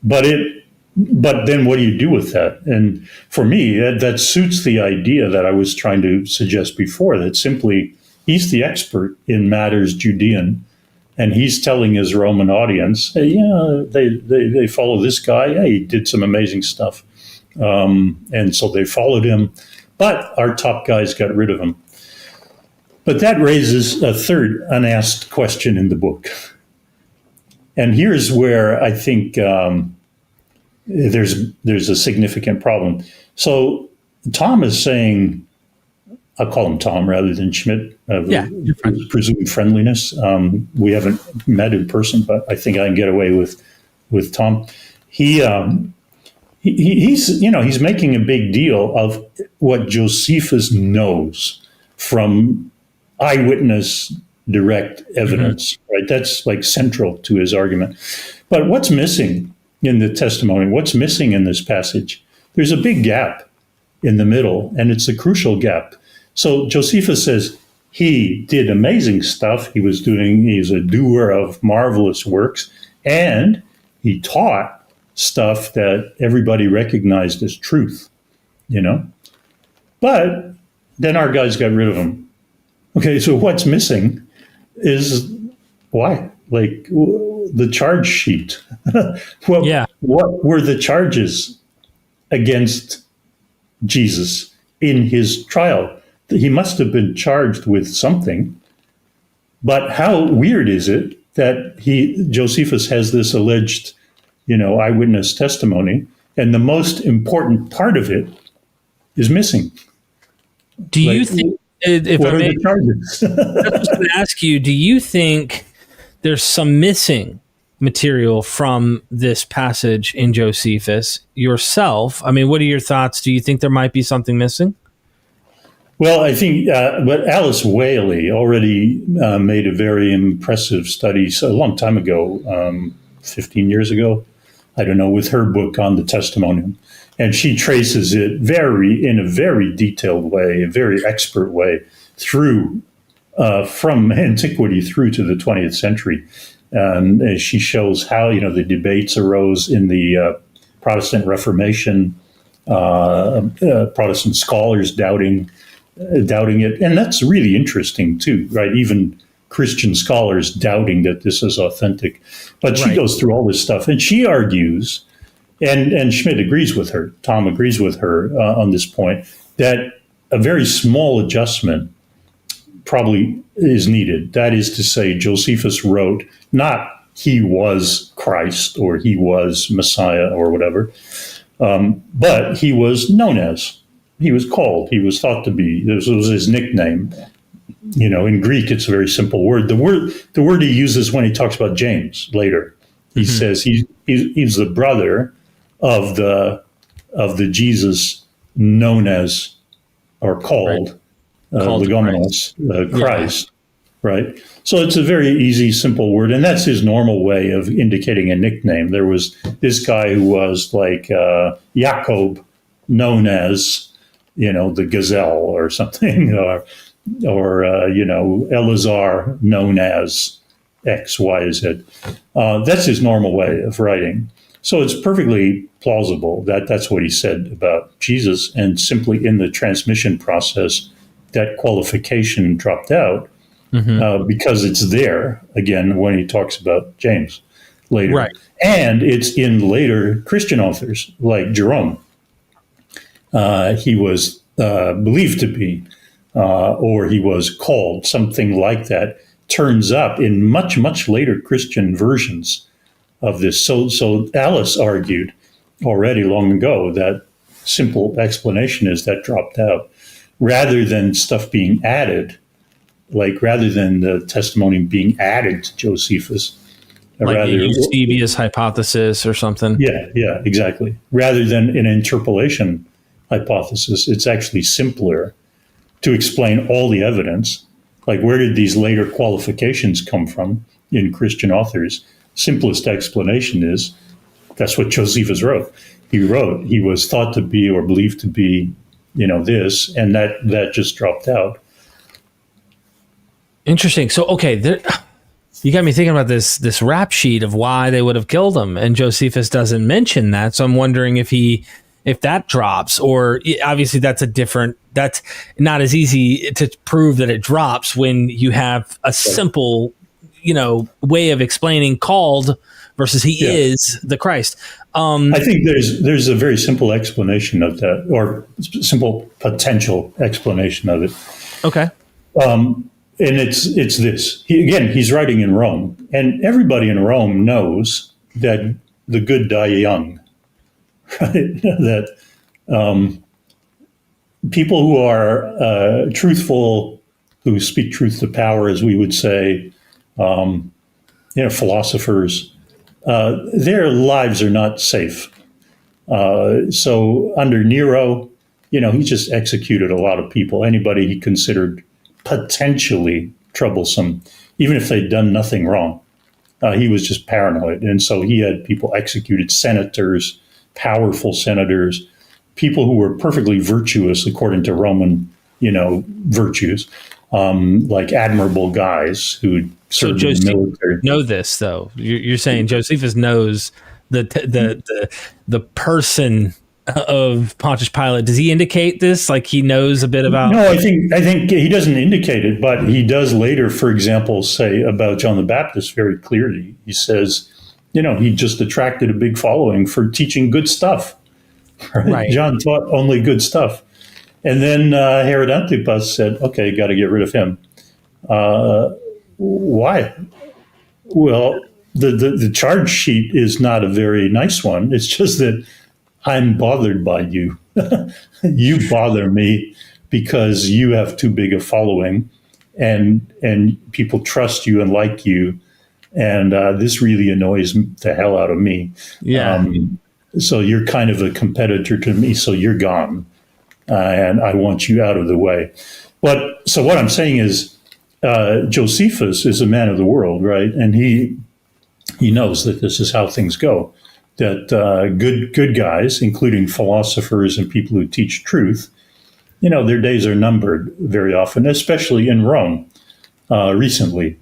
But then what do you do with that? And for me, that suits the idea that I was trying to suggest before, that simply he's the expert in matters Judean, and he's telling his Roman audience, hey, they follow this guy. Yeah, he did some amazing stuff. And so they followed him, but our top guys got rid of him. But that raises a third unasked question in the book. And here's where I think there's a significant problem. So Tom is saying, I'll call him Tom rather than Schmidt, presumed friendliness. We haven't met in person, but I think I can get away with Tom. He's making a big deal of what Josephus knows from eyewitness direct evidence, right? That's like central to his argument. But what's missing in the testimony? What's missing in this passage? There's a big gap in the middle, and it's a crucial gap. So Josephus says he did amazing stuff. He's a doer of marvelous works, and he taught stuff that everybody recognized as truth, But then our guys got rid of him. Okay, so what's missing is why? Like the charge sheet. What were the charges against Jesus in his trial? He must have been charged with something. But how weird is it that Josephus has this alleged eyewitness testimony, and the most important part of it is missing. Do you think, if what I may, are the charges? I was going to ask you, do you think there's some missing material from this passage in Josephus yourself? I mean, what are your thoughts? Do you think there might be something missing? Well, I think, but Alice Whaley already made a very impressive study a long time ago, 15 years ago, I don't know, with her book on the Testimonium. And she traces it in a very detailed way, a very expert way, through from antiquity through to the 20th century. She shows how, the debates arose in the Protestant Reformation, Protestant scholars doubting it. And that's really interesting too, right? Even Christian scholars doubting that this is authentic. But she goes through all this stuff, and she argues, and Schmidt agrees with her, Tom agrees with her on this point, that a very small adjustment probably is needed. That is to say, Josephus wrote not he was Christ or he was Messiah or whatever, but he was known as. He was called. He was thought to be. This was his nickname. In Greek, it's a very simple word. The word he uses when he talks about James later. He says he's the brother of the Jesus known as or called Legomenos, Christ. Right. So it's a very easy, simple word, and that's his normal way of indicating a nickname. There was this guy who was like Jacob, known as the gazelle or something, or Eleazar, known as X, Y, Z. That's his normal way of writing. So it's perfectly plausible that that's what he said about Jesus, and simply in the transmission process, that qualification dropped out because it's there, again, when he talks about James. later. Right. And it's in later Christian authors like Jerome. He was believed to be, or he was called, something like that, turns up in much, much later Christian versions of this. So Alice argued already long ago that simple explanation is that dropped out, rather than stuff being added, like rather than the Testimonium being added to Josephus. Like rather, the Eusebius hypothesis or something. Yeah, exactly. Rather than an interpolation hypothesis, it's actually simpler to explain all the evidence. Like, where did these later qualifications come from in Christian authors? Simplest explanation is that's what Josephus wrote. He was thought to be or believed to be, this, and that just dropped out. Interesting. So, okay, you got me thinking about this rap sheet of why they would have killed him, and Josephus doesn't mention that. So I'm wondering if that drops, or obviously that's not as easy to prove that it drops when you have a simple, way of explaining called versus he is the Christ. I think there's a very simple explanation of that, or simple potential explanation of it. Okay. And it's this. He's writing in Rome, and everybody in Rome knows that the good die young. Right? That people who are truthful, who speak truth to power, as we would say, philosophers, their lives are not safe. So under Nero, he just executed a lot of people. Anybody he considered potentially troublesome, even if they'd done nothing wrong. He was just paranoid. And so he had people executed, senators, powerful senators, people who were perfectly virtuous according to Roman, virtues, like admirable guys who served in the military. Know this, though. You're saying Josephus knows the person of Pontius Pilate. Does he indicate this? Like he knows a bit about? No, I think he doesn't indicate it, but he does later, for example, say about John the Baptist very clearly. He says, he just attracted a big following for teaching good stuff. Right? John taught only good stuff. And then Herod Antipas said, okay, got to get rid of him. Why? Well, the charge sheet is not a very nice one. It's just that I'm bothered by you. You bother me because you have too big a following, and people trust you and like you, and this really annoys the hell out of me. Yeah. So you're kind of a competitor to me, so you're gone, and I want you out of the way. But so what I'm saying is, Josephus is a man of the world, right? And he knows that this is how things go. That good guys, including philosophers and people who teach truth, their days are numbered very often, especially in Rome recently,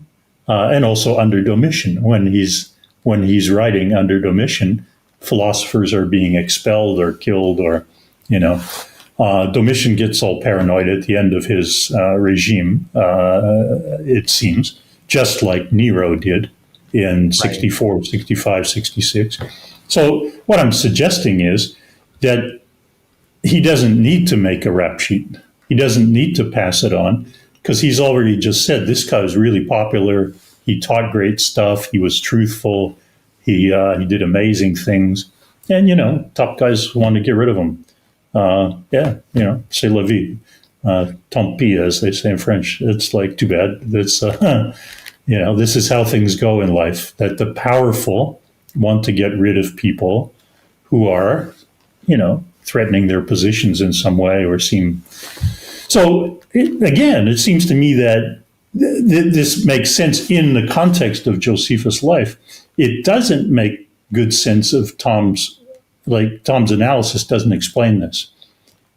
and also under Domitian. When he's writing under Domitian, philosophers are being expelled or killed, or Domitian gets all paranoid at the end of his regime. It seems, just like Nero did in 64, 65, 66. So what I'm suggesting is that he doesn't need to make a rap sheet. He doesn't need to pass it on, because he's already just said this guy was really popular. He taught great stuff. He was truthful. He did amazing things. And, top guys want to get rid of him. C'est la vie. Tant pis, as they say in French. It's like, too bad. That's, this is how things go in life, that the powerful want to get rid of people who are, threatening their positions in some way or seem. So it seems to me that this makes sense in the context of Josephus' life. It doesn't make good sense of Tom's analysis doesn't explain this.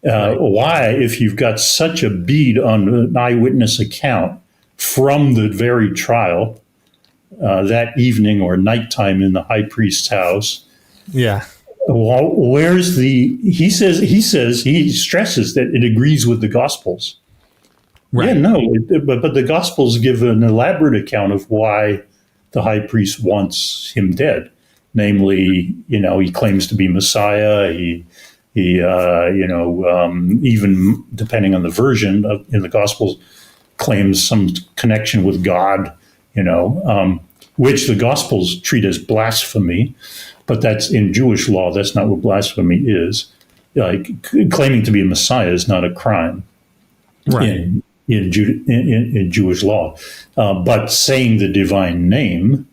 Why, if you've got such a bead on an eyewitness account from the very trial, that evening or nighttime in the high priest's house. Yeah. Well, he stresses that it agrees with the Gospels. Right. Yeah, no, but the Gospels give an elaborate account of why the high priest wants him dead. Namely, he claims to be Messiah. Even depending on the version in the Gospels, claims some connection with God, which the Gospels treat as blasphemy, but that's in Jewish law. That's not what blasphemy is. Like claiming to be a Messiah is not a crime, right? In Jewish law, but saying the divine name,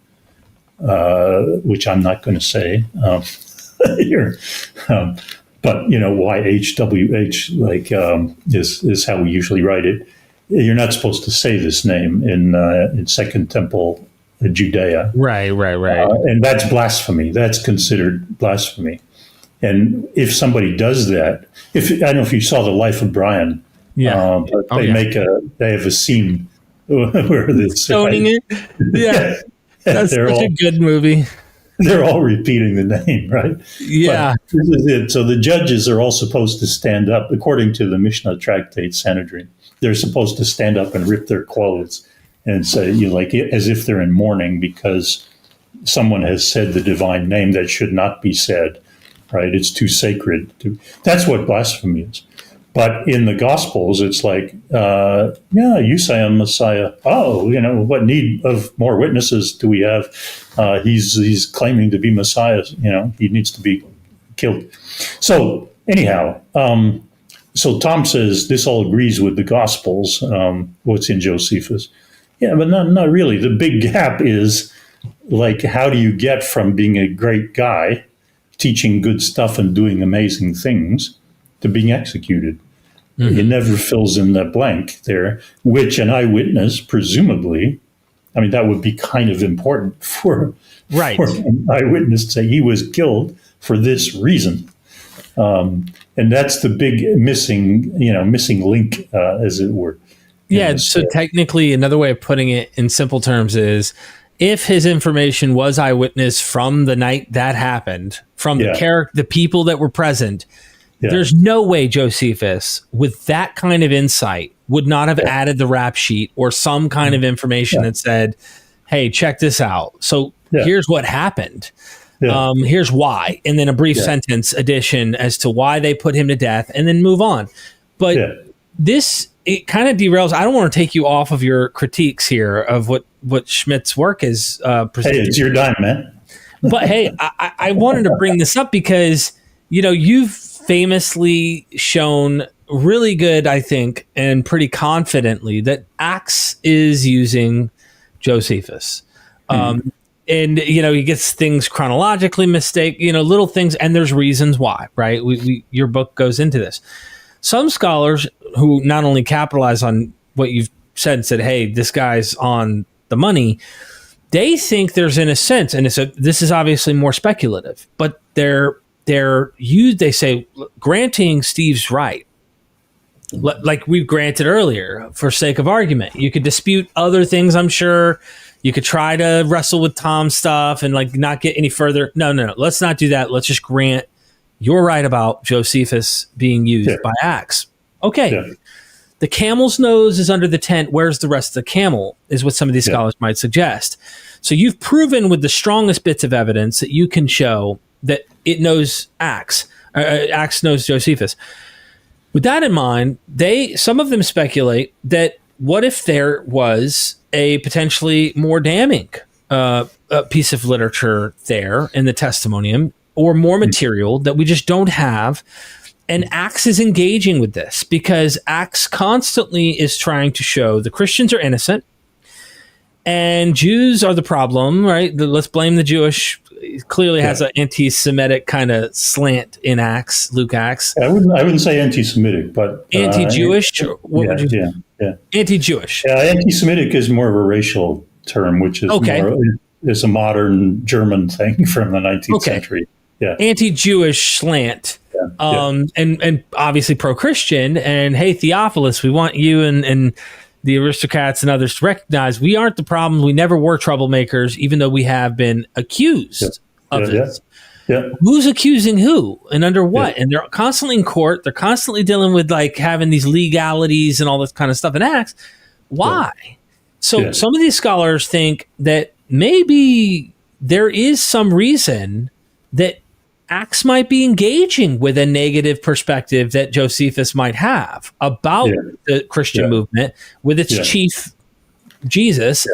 which I'm not going to say here. But YHWH is how we usually write it. You're not supposed to say this name in Second Temple Judea, right, and that's blasphemy. That's considered blasphemy. And if somebody does that, I don't know if you saw The Life of Brian, but they have a scene where this stoning it, that's such a good movie. They're all repeating the name, right? Yeah. But this is it. So the judges are all supposed to stand up, according to the Mishnah tractate Sanhedrin. They're supposed to stand up and rip their clothes and say, as if they're in mourning because someone has said the divine name that should not be said, right? It's too sacred. That's what blasphemy is. But in the Gospels, it's like, you say I'm Messiah. Oh, what need of more witnesses do we have? He's claiming to be Messiah. He needs to be killed. So anyhow, so Tom says this all agrees with the Gospels, what's in Josephus. Yeah, but not really. The big gap is how do you get from being a great guy, teaching good stuff and doing amazing things, to being executed? Mm-hmm. It never fills in that blank there, which an eyewitness, presumably, that would be kind of important for an eyewitness to say he was killed for this reason. And that's the big missing link, as it were. Yeah. So technically, another way of putting it in simple terms is, if his information was eyewitness from the night that happened, from the people that were present, there's no way Josephus, with that kind of insight, would not have added the rap sheet or some kind of information that said, hey, check this out. So here's what happened. Here's why. And then a brief sentence addition as to why they put him to death, and then move on. But it kind of derails. I don't want to take you off of your critiques here of what Schmidt's work is presented. Hey, it's your dime, man. But hey, I wanted to bring this up because, you've famously shown really good, I think, and pretty confidently that Acts is using Josephus. And, he gets things chronologically little things, and there's reasons why, right? Your book goes into this. Some scholars who not only capitalize on what you've said, hey, this guy's on the money, they think there's, in a sense, and this is obviously more speculative, but they say, granting Steve's right, like we've granted earlier, for sake of argument. You could dispute other things, I'm sure. You could try to wrestle with Tom's stuff and not get any further. No. Let's not do that. Let's just grant you're right about Josephus being used by Acts. Okay. Yeah. The camel's nose is under the tent. Where's the rest of the camel, is what some of these scholars might suggest. So you've proven with the strongest bits of evidence that you can show that it knows Acts. Acts knows Josephus. With that in mind, some of them speculate that what if there was a potentially more damning piece of literature there in the Testimonium, or more material that we just don't have. And Acts is engaging with this because Acts constantly is trying to show the Christians are innocent and Jews are the problem, right? Let's blame the Jewish. Clearly has an anti-Semitic kind of slant in Acts, Luke Acts. I wouldn't say anti-Semitic, but anti-Jewish. Anti-Jewish. Yeah, anti-Semitic is more of a racial term, which is is a modern German thing from the 19th century. Yeah, anti-Jewish slant. And obviously pro-Christian, and hey, Theophilus, we want you and the aristocrats and others to recognize we aren't the problem. We never were troublemakers, even though we have been accused of this. Yeah. Who's accusing who and under what? And they're constantly in court. They're constantly dealing with having these legalities and all this kind of stuff in Acts. Why? So some of these scholars think that maybe there is some reason that Acts might be engaging with a negative perspective that Josephus might have about the Christian movement with its chief, Jesus,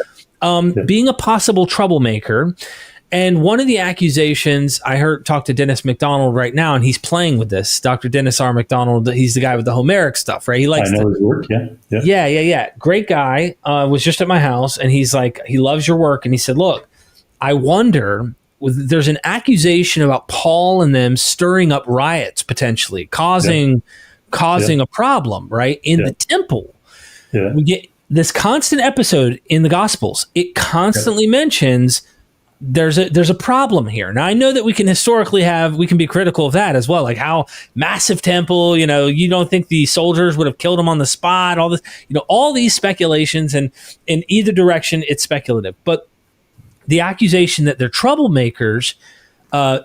being a possible troublemaker. And one of the accusations, I talk to Dennis McDonald right now, and he's playing with this. Dr. Dennis R. McDonald, he's the guy with the Homeric stuff, right? He likes his work, yeah. Great guy. Was just at my house, and he's like, he loves your work. And he said, look, I wonder, there's an accusation about Paul and them stirring up riots, potentially causing a problem, right, in the temple. Yeah. We get this constant episode in the Gospels. It constantly mentions there's a problem here. Now, I know that we can be critical of that as well, like how massive temple, you don't think the soldiers would have killed him on the spot, all this, all these speculations, and in either direction, it's speculative. But the accusation that they're troublemakers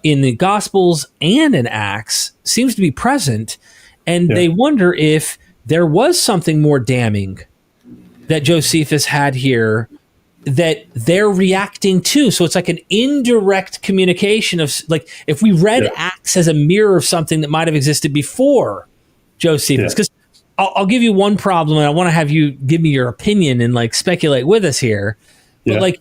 in the Gospels and in Acts seems to be present, and they wonder if there was something more damning that Josephus had here that they're reacting to. So it's like an indirect communication of, like, if we read Acts as a mirror of something that might have existed before Josephus. Because I'll give you one problem, and I want to have you give me your opinion and like speculate with us here. But like,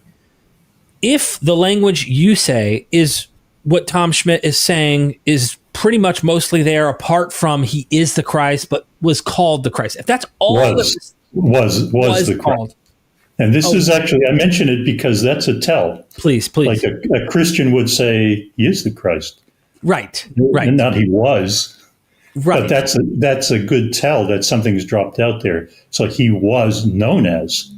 if the language you say is what Tom Schmidt is saying is pretty much mostly there, apart from he is the Christ, but was called the Christ. If that's all was the Christ. And this is actually, I mention it because that's a tell. Please. Like a Christian would say, he is the Christ. Right. And not he was. Right. But that's a good tell that something's dropped out there. So he was known as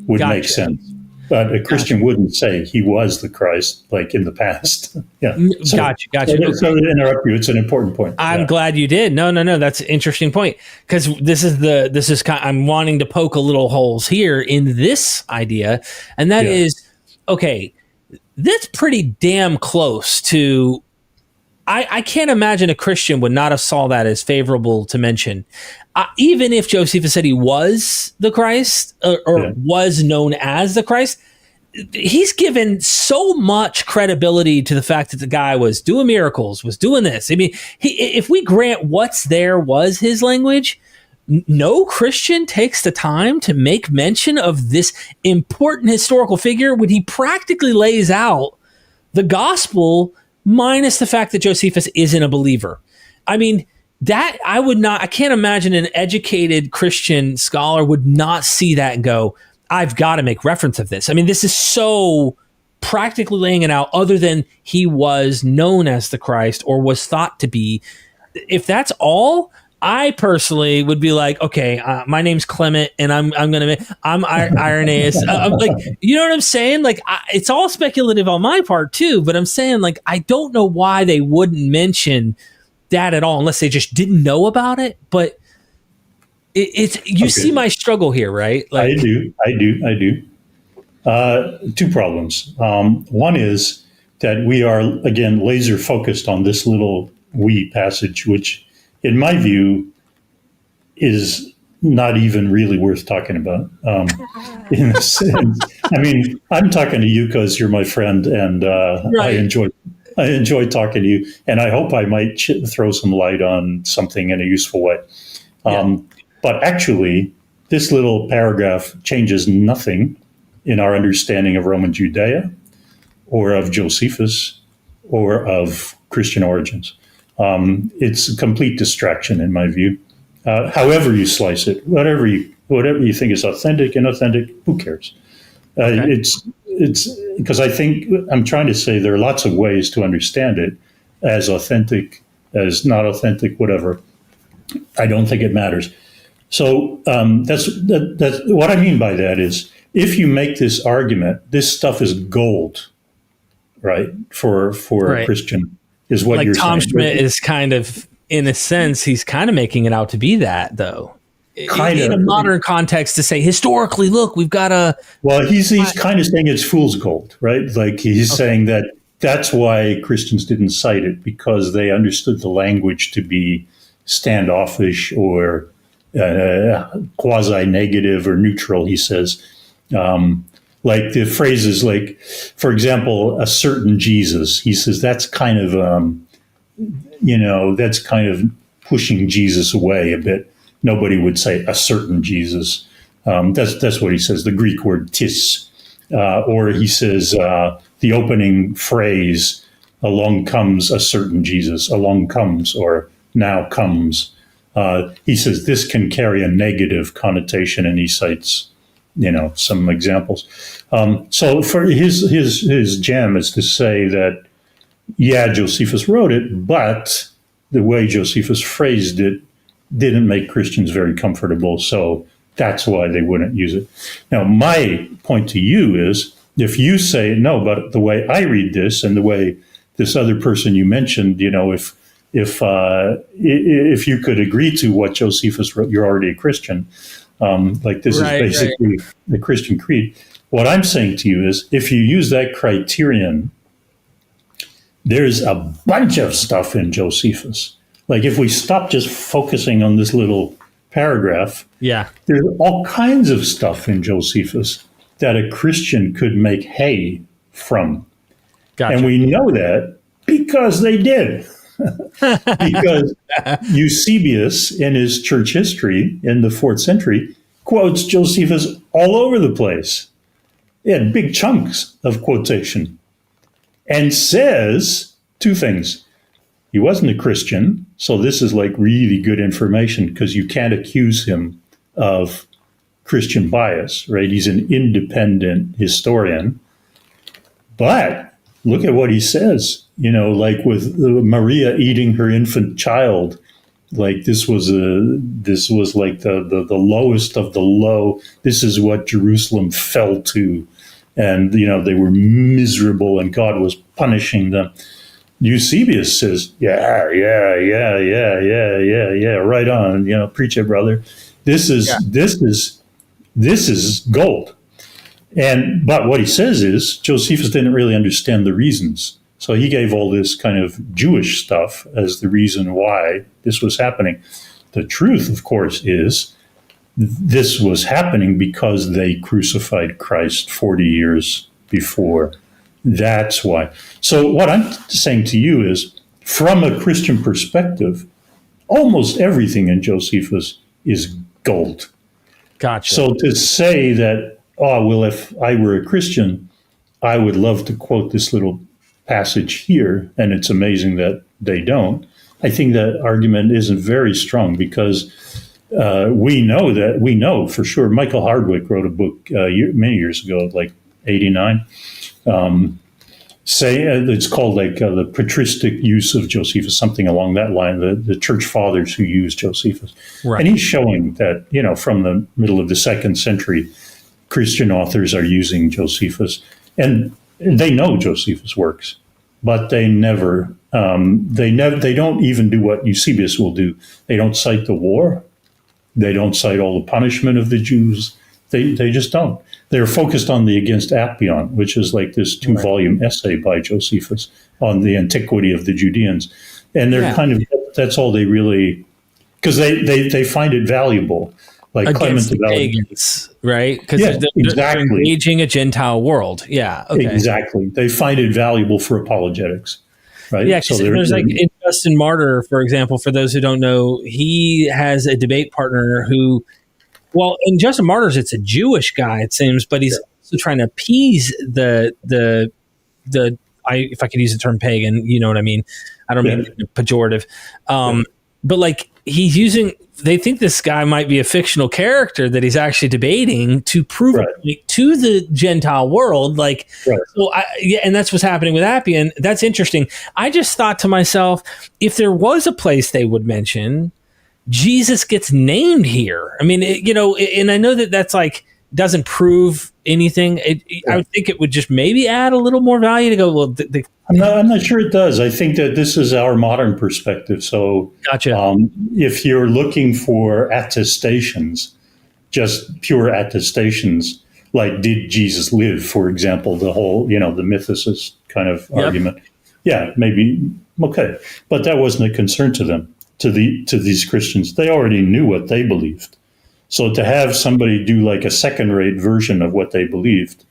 would make sense. But a Christian wouldn't say he was the Christ, like in the past. So, Gotcha. So to interrupt you, it's an important point. I'm glad you did. No. That's an interesting point, because I'm wanting to poke a little holes here in this idea, and that is, okay, that's pretty damn close to. I can't imagine a Christian would not have saw that as favorable to mention. Even if Josephus said he was the Christ or was known as the Christ, he's given so much credibility to the fact that the guy was doing miracles, was doing this. I mean, if we grant what's there was his language, no Christian takes the time to make mention of this important historical figure when he practically lays out the gospel minus the fact that Josephus isn't a believer. I mean, I can't imagine an educated Christian scholar would not see that and go, I've got to make reference of this. I mean, this is so practically laying it out, other than he was known as the Christ or was thought to be. If that's all, I personally would be like, okay, my name's Clement, and I'm Irenaeus. Like, you know what I'm saying? Like, it's all speculative on my part too, but I'm saying, like, I don't know why they wouldn't mention that at all, unless they just didn't know about it. But you see my struggle here, right? Like, I do. Two problems. One is that we are, again, laser focused on this little wee passage, which, in my view, is not even really worth talking about. In a sense, I mean, I'm talking to you because you're my friend, and I enjoy talking to you, and I hope I might throw some light on something in a useful way. But actually, this little paragraph changes nothing in our understanding of Roman Judea, or of Josephus, or of Christian origins. It's a complete distraction, in my view. However you slice it, whatever you think is authentic, inauthentic, who cares? It's because I think I'm trying to say there are lots of ways to understand it, as authentic, as not authentic, whatever. I don't think it matters. So that's what I mean by that is, if you make this argument, this stuff is gold, right? For a Christian, is what you're saying. Tom Schmidt is kind of, in a sense, he's kind of making it out to be that, though. In a modern context, to say historically, look, we've got a. Well, he's kind of saying it's fool's gold, right? Like, he's saying that's why Christians didn't cite it, because they understood the language to be standoffish or quasi-negative or neutral, he says. Like the phrases like, for example, a certain Jesus. He says that's kind of, that's kind of pushing Jesus away a bit. Nobody would say a certain Jesus. That's what he says, the Greek word tis. Or he says the opening phrase, along comes a certain Jesus, along comes, or now comes. He says this can carry a negative connotation, and he cites, some examples. So for his jam is to say that, yeah, Josephus wrote it, but the way Josephus phrased it didn't make Christians very comfortable. So that's why they wouldn't use it. Now, my point to you is, if you say, no, but the way I read this and the way this other person you mentioned, if you could agree to what Josephus wrote, you're already a Christian. Like this is basically the Christian creed. What I'm saying to you is, if you use that criterion, there's a bunch of stuff in Josephus. Like if we stop just focusing on this little paragraph, there's all kinds of stuff in Josephus that a Christian could make hay from. Gotcha. And we know that because they did. Because Eusebius, in his church history in the 4th century, quotes Josephus all over the place. He had big chunks of quotation and says two things. He wasn't a Christian, so this is like really good information because you can't accuse him of Christian bias, right? He's an independent historian. But look at what he says, like with Maria eating her infant child, like this was like the lowest of the low. This is what Jerusalem fell to. And, they were miserable and God was punishing them. Eusebius says, yeah, right on, preach it, brother. This is gold. But what he says is Josephus didn't really understand the reasons. So he gave all this kind of Jewish stuff as the reason why this was happening. The truth, of course, is this was happening because they crucified Christ 40 years before. That's why. So what I'm saying to you is, from a Christian perspective, almost everything in Josephus is gold. Gotcha. So to say that, if I were a Christian, I would love to quote this little passage here, and it's amazing that they don't. I think that argument isn't very strong because we know for sure. Michael Hardwick wrote a book many years ago, like 89. It's called the patristic use of Josephus, something along that line, the church fathers who used Josephus. Right. And he's showing that, from the middle of the 2nd century, Christian authors are using Josephus. And they know Josephus works, but they don't even do what Eusebius will do. They don't cite the war. They don't cite all the punishment of the Jews. They just don't. They're focused on the Against Appian, which is like this 2-volume essay by Josephus on the antiquity of the Judeans. And they're that's all they really, because they find it valuable. Like against the pagans, right? Because they're engaging a Gentile world. Yeah, okay. Exactly. They find it valuable for apologetics, right? Yeah, so there's like in Justin Martyr, for example, for those who don't know, he has a debate partner who, well, in Justin Martyr's, it's a Jewish guy, it seems, but he's also trying to appease the if I could use the term pagan, you know what I mean? I don't mean pejorative. But like they think this guy might be a fictional character that he's actually debating to prove it to the Gentile world. And that's what's happening with Appian. That's interesting. I just thought to myself, if there was a place they would mention, Jesus gets named here. I mean, and I know that that's like doesn't prove anything. I would think it would just maybe add a little more value to go, well, I'm not sure it does. I think that this is our modern perspective. So gotcha. If you're looking for attestations, just pure attestations, like did Jesus live, for example, the whole, the mythicist kind of argument. Yeah, maybe. Okay. But that wasn't a concern to them, to these Christians. They already knew what they believed. So to have somebody do like a second-rate version of what they believed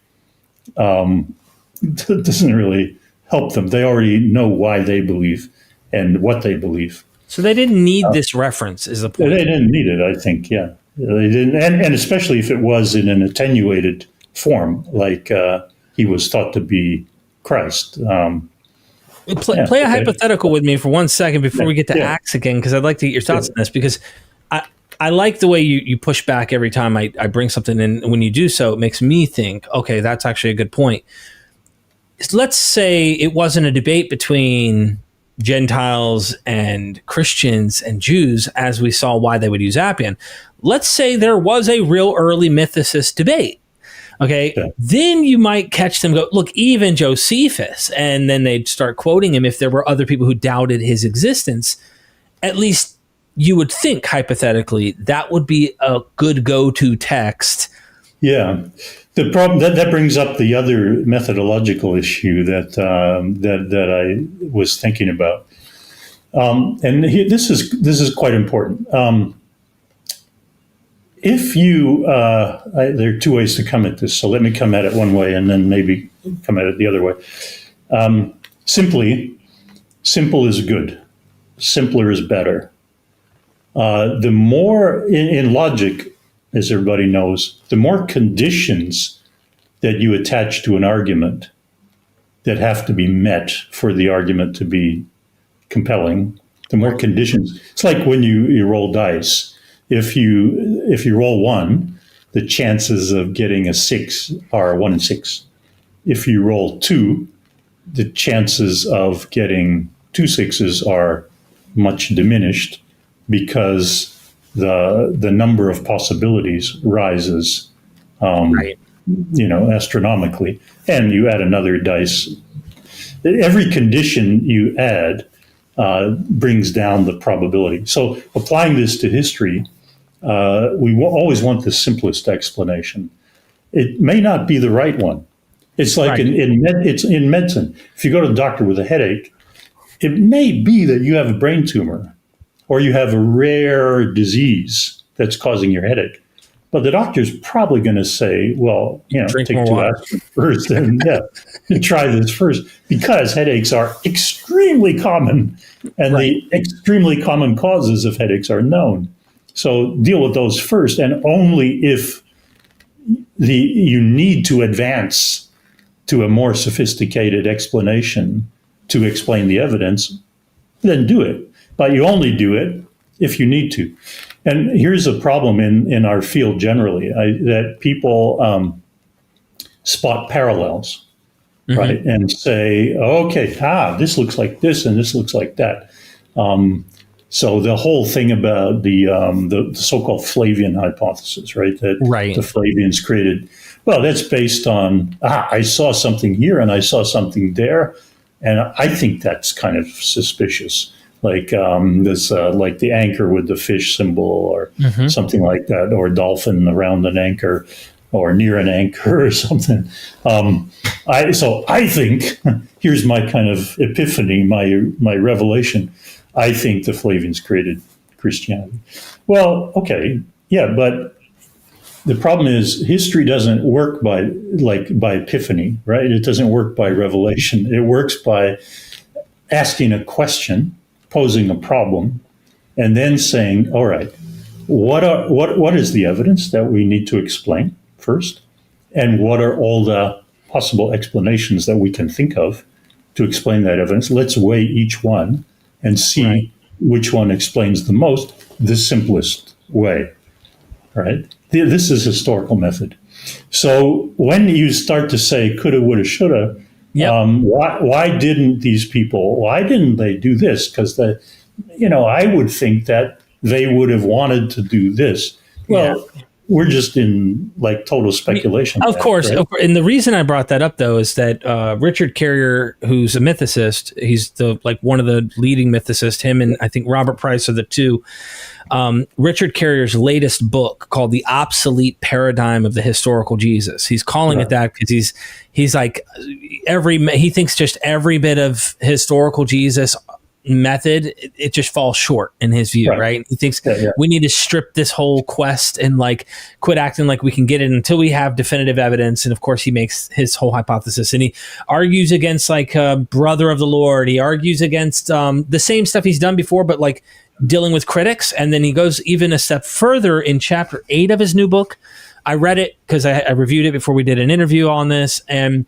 It doesn't really help them. They already know why they believe and what they believe. So they didn't need this reference, is the point. They didn't need it, I think, yeah. They didn't, and especially if it was in an attenuated form, like he was thought to be Christ. Play a hypothetical with me for 1 second before we get to Acts again, because I'd like to get your thoughts on this, because I like the way you push back every time I bring something in. When you do so, it makes me think, okay, that's actually a good point. Let's say it wasn't a debate between Gentiles and Christians and Jews, as we saw why they would use Appian. Let's say there was a real early mythicist debate. Okay, then you might catch them go, look, even Josephus, and then they'd start quoting him if there were other people who doubted his existence. At least you would think, hypothetically, that would be a good go-to text. Yeah. The problem that brings up the other methodological issue that I was thinking about, this is quite important. If you, there are two ways to come at this, so let me come at it one way and then maybe come at it the other way. Simple is good. Simpler is better. The more, in logic, as everybody knows, the more conditions that you attach to an argument that have to be met for the argument to be compelling, the more conditions. It's like when you roll dice. If you roll one, the chances of getting a 6 are 1 in 6. If you roll 2, the chances of getting 2 6s are much diminished, because the number of possibilities rises, astronomically. And you add another dice. Every condition you add brings down the probability. So applying this to history, we will always want the simplest explanation. It may not be the right one. It's like it's in medicine. If you go to the doctor with a headache, it may be that you have a brain tumor or you have a rare disease that's causing your headache. But the doctor's probably going to say, well, take 2 aspirin first and try this first, because headaches are extremely common and the extremely common causes of headaches are known. So deal with those first, and only if you need to advance to a more sophisticated explanation to explain the evidence, then do it. But you only do it if you need to. And here's a problem in our field generally, that people spot parallels, right? And say, okay, this looks like this and this looks like that. So the whole thing about the so-called Flavian hypothesis, right? That the Flavians created, well, that's based on, I saw something here and I saw something there, and I think that's kind of suspicious. Like this, like the anchor with the fish symbol, or something like that, or dolphin around an anchor, or near an anchor, or something. So I think, here's my kind of epiphany, my revelation. I think the Flavians created Christianity. Well, okay, yeah, but the problem is history doesn't work by epiphany, right? It doesn't work by revelation. It works by asking a question, posing a problem, and then saying, all right, what is the evidence that we need to explain first? And what are all the possible explanations that we can think of to explain that evidence? Let's weigh each one and see which one explains the most, the simplest way, right? This is historical method. So when you start to say coulda, woulda, shoulda, why didn't these people, why didn't they do this? Because I would think that they would have wanted to do this. Well, we're just in total speculation. Of course. And the reason I brought that up, though, is that Richard Carrier, who's a mythicist, he's one of the leading mythicists, him and I think Robert Price are the two. Richard Carrier's latest book, called The Obsolete Paradigm of the Historical Jesus. He's calling it that because he's like he thinks just every bit of historical Jesus method, it just falls short in his view, right? He thinks we need to strip this whole quest and like quit acting like we can get it until we have definitive evidence. And of course, he makes his whole hypothesis, and he argues against like brother of the Lord. He argues against the same stuff he's done before, but like dealing with critics. And then he goes even a step further in chapter 8 of his new book. I read it because I reviewed it before we did an interview on this, and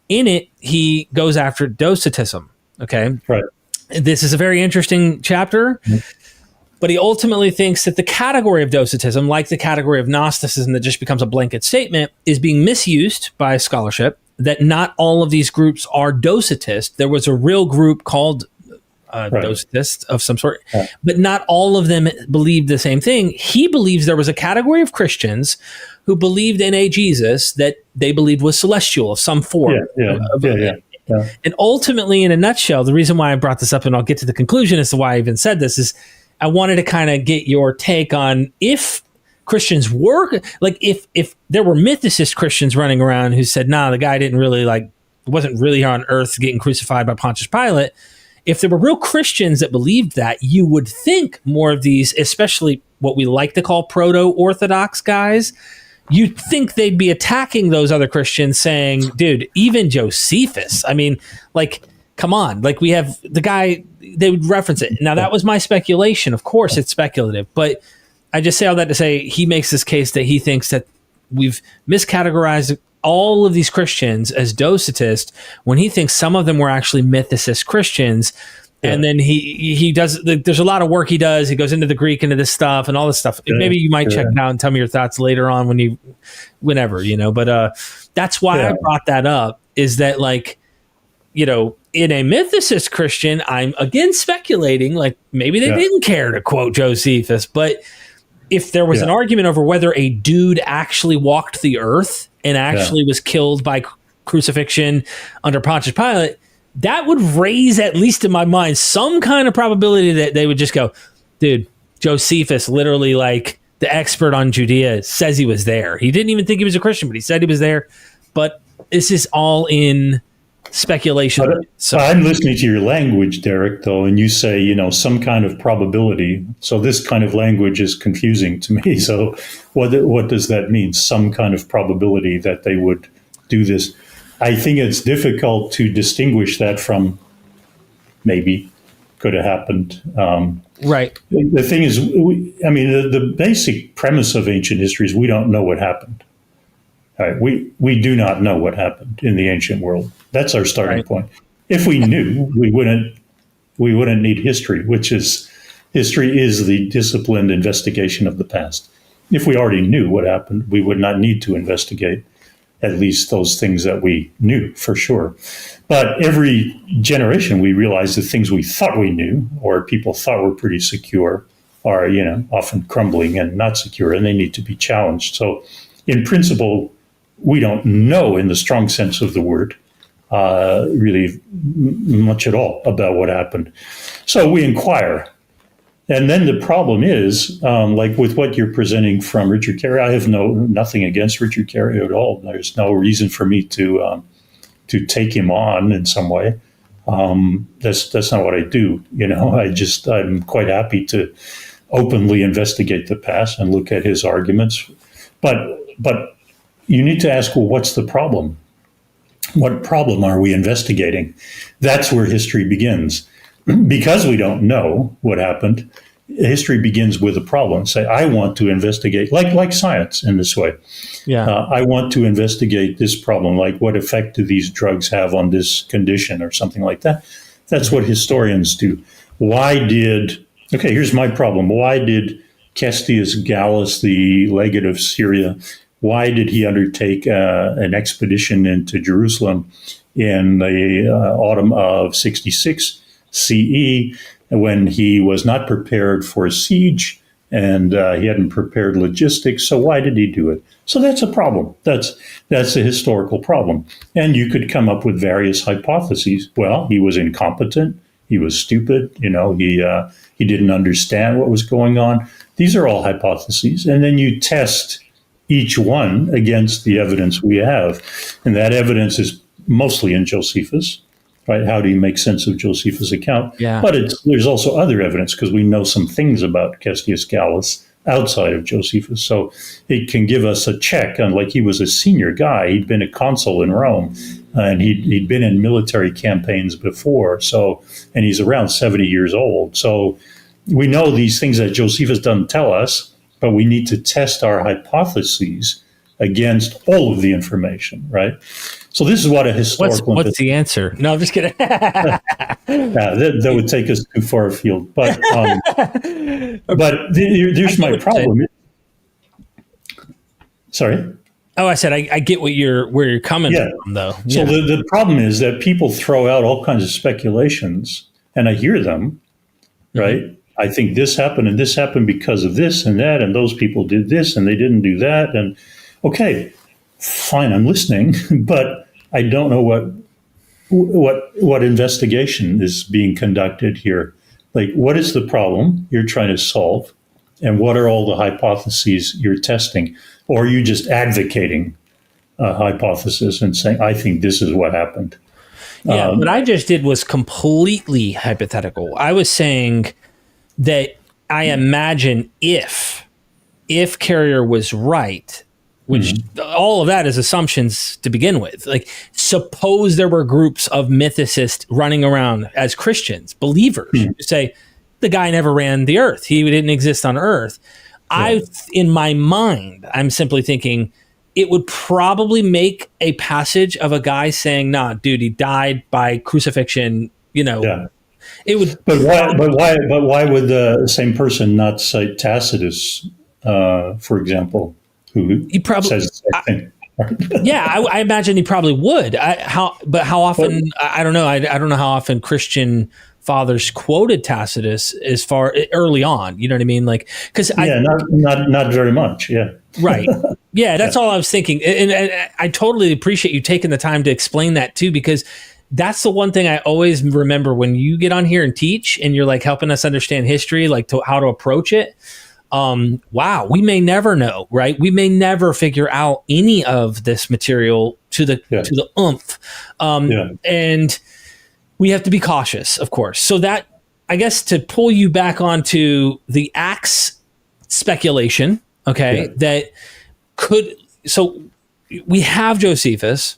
in it he goes after Docetism. Okay, right. This is a very interesting chapter, but he ultimately thinks that the category of Docetism, like the category of Gnosticism that just becomes a blanket statement, is being misused by scholarship, that not all of these groups are Docetist. There was a real group called Docetists of some sort, but not all of them believed the same thing. He believes there was a category of Christians who believed in a Jesus that they believed was celestial of some form. And ultimately, in a nutshell, the reason why I brought this up, and I'll get to the conclusion as to why I even said this, is I wanted to kind of get your take on if Christians were, like if there were mythicist Christians running around who said, nah, the guy didn't really wasn't really on earth getting crucified by Pontius Pilate. If there were real Christians that believed that, you would think more of these, especially what we like to call proto-Orthodox guys, you'd think they'd be attacking those other Christians saying, dude, even Josephus, I mean, like, come on, like we have the guy, they would reference it. Now that was my speculation. Of course it's speculative, but I just say all that to say he makes this case that he thinks that we've miscategorized all of these Christians as Docetist when he thinks some of them were actually mythicist Christians. And then he does, there's a lot of work he does. He goes into the Greek, into this stuff and all this stuff. Maybe you might check it out and tell me your thoughts later on whenever, but that's why I brought that up, is that like, in a mythicist Christian, I'm again speculating, like maybe they didn't care to quote Josephus, but if there was an argument over whether a dude actually walked the earth and actually was killed by crucifixion under Pontius Pilate, that would raise, at least in my mind, some kind of probability that they would just go, dude, Josephus, literally like the expert on Judea, says he was there. He didn't even think he was a Christian, but he said he was there. But this is all in speculation. So I'm listening to your language, Derek, though, and you say, some kind of probability. So this kind of language is confusing to me. So what does that mean? Some kind of probability that they would do this? I think it's difficult to distinguish that from maybe could have happened. Right. The thing is, the basic premise of ancient history is we don't know what happened. Right? We do not know what happened in the ancient world. That's our starting point. If we knew, we wouldn't need history, history is the disciplined investigation of the past. If we already knew what happened, we would not need to investigate at least those things that we knew for sure. But every generation, we realize the things we thought we knew or people thought were pretty secure are, often crumbling and not secure, and they need to be challenged. So in principle, we don't know in the strong sense of the word really much at all about what happened. So we inquire. And then the problem is, like with what you're presenting from Richard Carey, I have nothing against Richard Carey at all. There's no reason for me to take him on in some way. That's not what I do. I'm quite happy to openly investigate the past and look at his arguments. But you need to ask, well, what's the problem? What problem are we investigating? That's where history begins. Because we don't know what happened, history begins with a problem. Say, I want to investigate, like science in this way. I want to investigate this problem, like what effect do these drugs have on this condition or something like that. That's what historians do. Here's my problem. Why did Cestius Gallus, the legate of Syria, why did he undertake an expedition into Jerusalem in the autumn of 66 CE when he was not prepared for a siege and he hadn't prepared logistics? So why did he do it? So that's a problem. That's a historical problem. And you could come up with various hypotheses. Well, he was incompetent. He was stupid. He didn't understand what was going on. These are all hypotheses. And then you test each one against the evidence we have. And that evidence is mostly in Josephus. right? How do you make sense of Josephus' account? Yeah. But there's also other evidence because we know some things about Cestius Gallus outside of Josephus. So it can give us a check on, like, he was a senior guy. He'd been a consul in Rome, and he'd been in military campaigns before. So, and he's around 70 years old. So we know these things that Josephus doesn't tell us, but we need to test our hypotheses against all of the information, right? So this is what a historical... What's the answer? No, I'm just kidding. That would take us too far afield. But here's my problem. Sorry? Oh, I said I get where you're coming from, though. So the problem is that people throw out all kinds of speculations, and I hear them, right? Mm-hmm. I think this happened and this happened because of this and that, and those people did this and they didn't do that. And okay, fine, I'm listening, but I don't know what investigation is being conducted here. Like, what is the problem you're trying to solve, and what are all the hypotheses you're testing? Or are you just advocating a hypothesis and saying, I think this is what happened? Yeah, what I just did was completely hypothetical. I was saying that I imagine if Carrier was right, which all of that is assumptions to begin with. Like, suppose there were groups of mythicists running around as Christians, believers, who say the guy never ran the earth. He didn't exist on earth. Yeah. In my mind, I'm simply thinking it would probably make a passage of a guy saying, nah, dude, he died by crucifixion, Yeah. It would, but why would the same person not cite Tacitus, for example, who he probably says the same thing? Yeah, I imagine he probably would. How often? I don't know. I don't know how often Christian fathers quoted Tacitus as far early on. You know what I mean? Like, because not very much. Yeah, right. Yeah, that's all I was thinking, and I totally appreciate you taking the time to explain that too, because that's the one thing I always remember when you get on here and teach, and you're like helping us understand history, like how to approach it. Wow, we may never know, right? We may never figure out any of this material to the oomph. And we have to be cautious, of course. So that, I guess, to pull you back onto the Acts speculation, that could, so we have Josephus,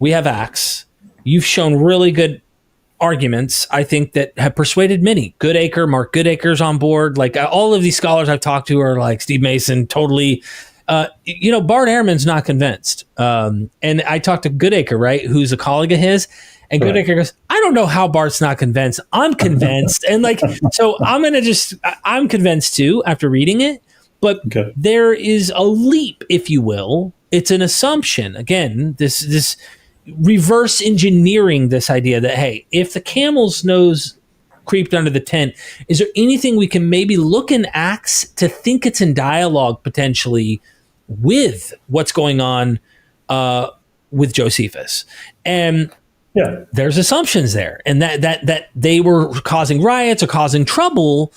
we have Acts. You've shown really good arguments, I think, that have persuaded many. Goodacre, Mark Goodacre's on board. Like, all of these scholars I've talked to are like Steve Mason, totally. Bart Ehrman's not convinced. And I talked to Goodacre, right, who's a colleague of his, and Goodacre goes, I don't know how Bart's not convinced. I'm convinced. And like, so I'm convinced too after reading it. But there is a leap, if you will. It's an assumption. Again, this reverse engineering this idea that, hey, if the camel's nose creeped under the tent, is there anything we can maybe look in Acts to think it's in dialogue potentially with what's going on with Josephus? And there's assumptions there, and that they were causing riots or causing trouble.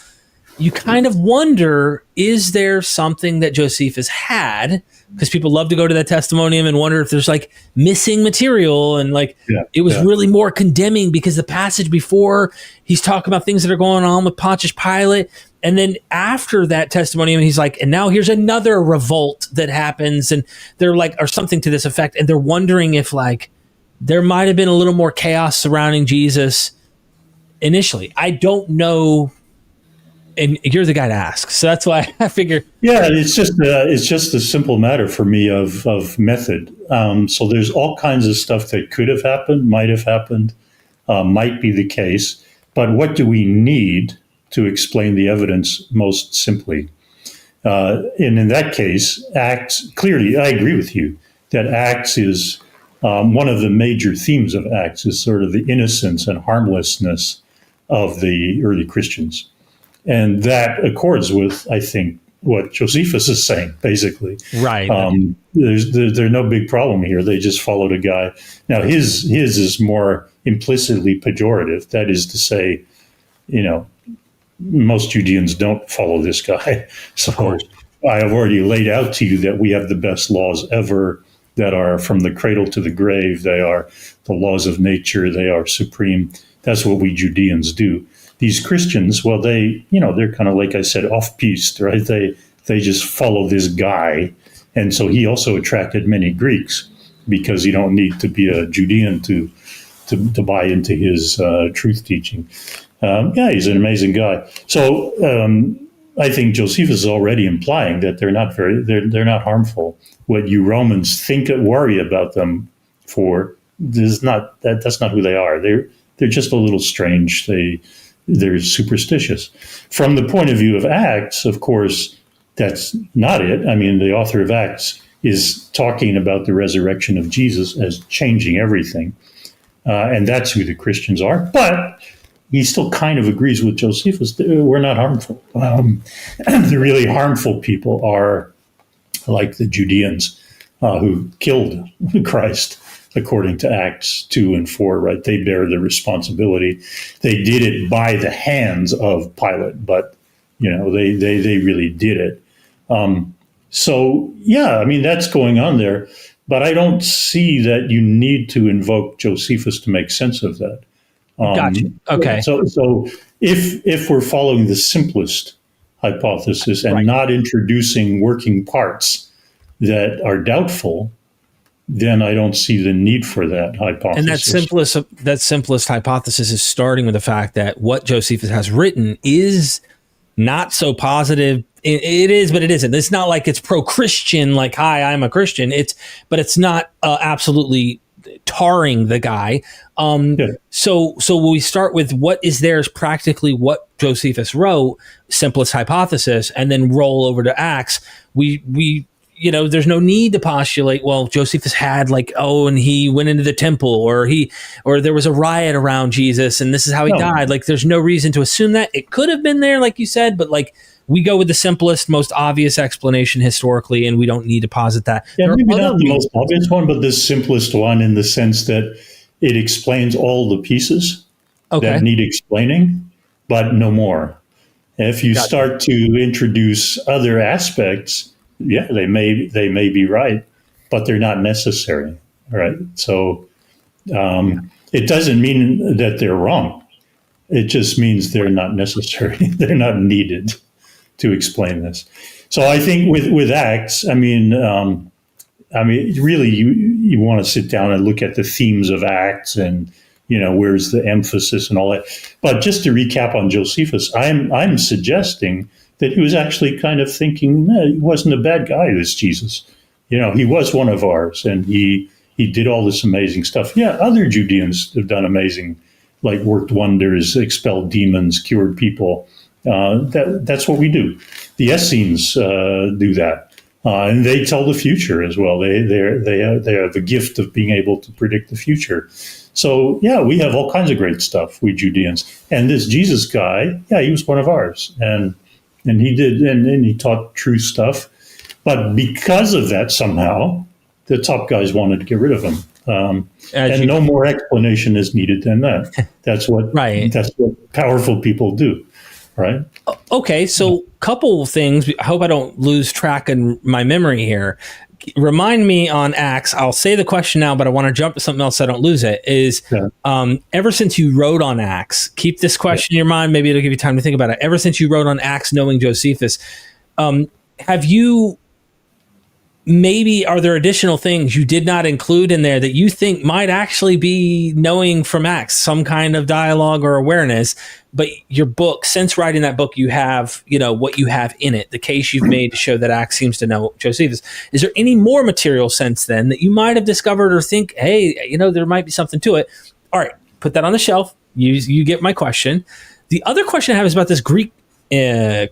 You kind of wonder, is there something that Josephus had? Because people love to go to that testimonium and wonder if there's like missing material, and like it was really more condemning because the passage before he's talking about things that are going on with Pontius Pilate, and then after that testimonium he's like, and now here's another revolt that happens, and they're like, or something to this effect, and they're wondering if like there might have been a little more chaos surrounding Jesus initially. I don't know. And you're the guy to ask, so that's why I figure. Yeah, it's just a simple matter for me of method. So there's all kinds of stuff that could have happened, might have happened, might be the case. But what do we need to explain the evidence most simply? And in that case, Acts, clearly, I agree with you that Acts is one of the major themes of Acts is sort of the innocence and harmlessness of the early Christians. And that accords with, I think, what Josephus is saying, basically. Right. There's no big problem here. They just followed a guy. Now, his is more implicitly pejorative. That is to say, most Judeans don't follow this guy. So I have already laid out to you that we have the best laws ever. that are from the cradle to the grave. They are the laws of nature. They are supreme. That's what we Judeans do. These Christians, well, they're kind of, like I said, off-piste, right? They just follow this guy. And so he also attracted many Greeks, because you don't need to be a Judean to buy into his truth teaching. He's an amazing guy. So I think Josephus is already implying that they're not harmful. What you Romans worry about them for that's not who they are. They're just a little strange. They're superstitious. From the point of view of Acts, of course, that's not it. I mean, the author of Acts is talking about the resurrection of Jesus as changing everything. And that's who the Christians are. But he still kind of agrees with Josephus. We're not harmful. The really harmful people are like the Judeans who killed Christ, according to Acts 2 and 4, right? They bear the responsibility. They did it by the hands of Pilate, but, they really did it. That's going on there. But I don't see that you need to invoke Josephus to make sense of that. Gotcha. Okay. So if we're following the simplest hypothesis and not introducing working parts that are doubtful, then I don't see the need for that hypothesis. And that simplest hypothesis is starting with the fact that what Josephus has written is not so positive. It is, but it isn't. It's not like it's pro-Christian, like, hi, I'm a Christian. But it's not absolutely tarring the guy. So we start with what is there is practically what Josephus wrote, simplest hypothesis, and then roll over to Acts. We there's no need to postulate, well, Josephus had and he went into the temple, or there was a riot around Jesus and this is how he died. Like, there's no reason to assume that. It could have been there, like you said, but we go with the simplest, most obvious explanation historically, and we don't need to posit that. Yeah, maybe not the most obvious one, but the simplest one, in the sense that it explains all the pieces that need explaining, but no more. If you start to introduce other aspects, they may be right, but they're not necessary, right? So it doesn't mean that they're wrong. It just means they're not necessary. They're not needed to explain this. So I think with Acts, really, you want to sit down and look at the themes of Acts and, where's the emphasis and all that. But just to recap on Josephus, I'm suggesting that he was actually kind of thinking, he wasn't a bad guy, this Jesus. He was one of ours, and he did all this amazing stuff. Yeah, other Judeans have done amazing, like worked wonders, expelled demons, cured people. That's what we do. The Essenes do that, and they tell the future as well. They have the gift of being able to predict the future. So we have all kinds of great stuff, we Judeans. And this Jesus guy, he was one of ours, and he did, and he taught true stuff. But because of that, somehow the top guys wanted to get rid of him. And no more explanation is needed than that. That's what powerful people do. Right. Okay. So couple things. I hope I don't lose track in my memory here. Remind me on Acts. I'll say the question now, but I want to jump to something else so I don't lose it. Ever since you wrote on Acts, keep this question in your mind. Maybe it'll give you time to think about it. Ever since you wrote on Acts, knowing Josephus, have you, maybe are there additional things you did not include in there that you think might actually be knowing from Acts, some kind of dialogue or awareness? But your book, since writing that book, you have, what you have in it, the case you've made to show that Acts seems to know Josephus. Is there any more material since then that you might have discovered or think, hey, there might be something to it? All right, put that on the shelf. You get my question. The other question I have is about this Greek Jew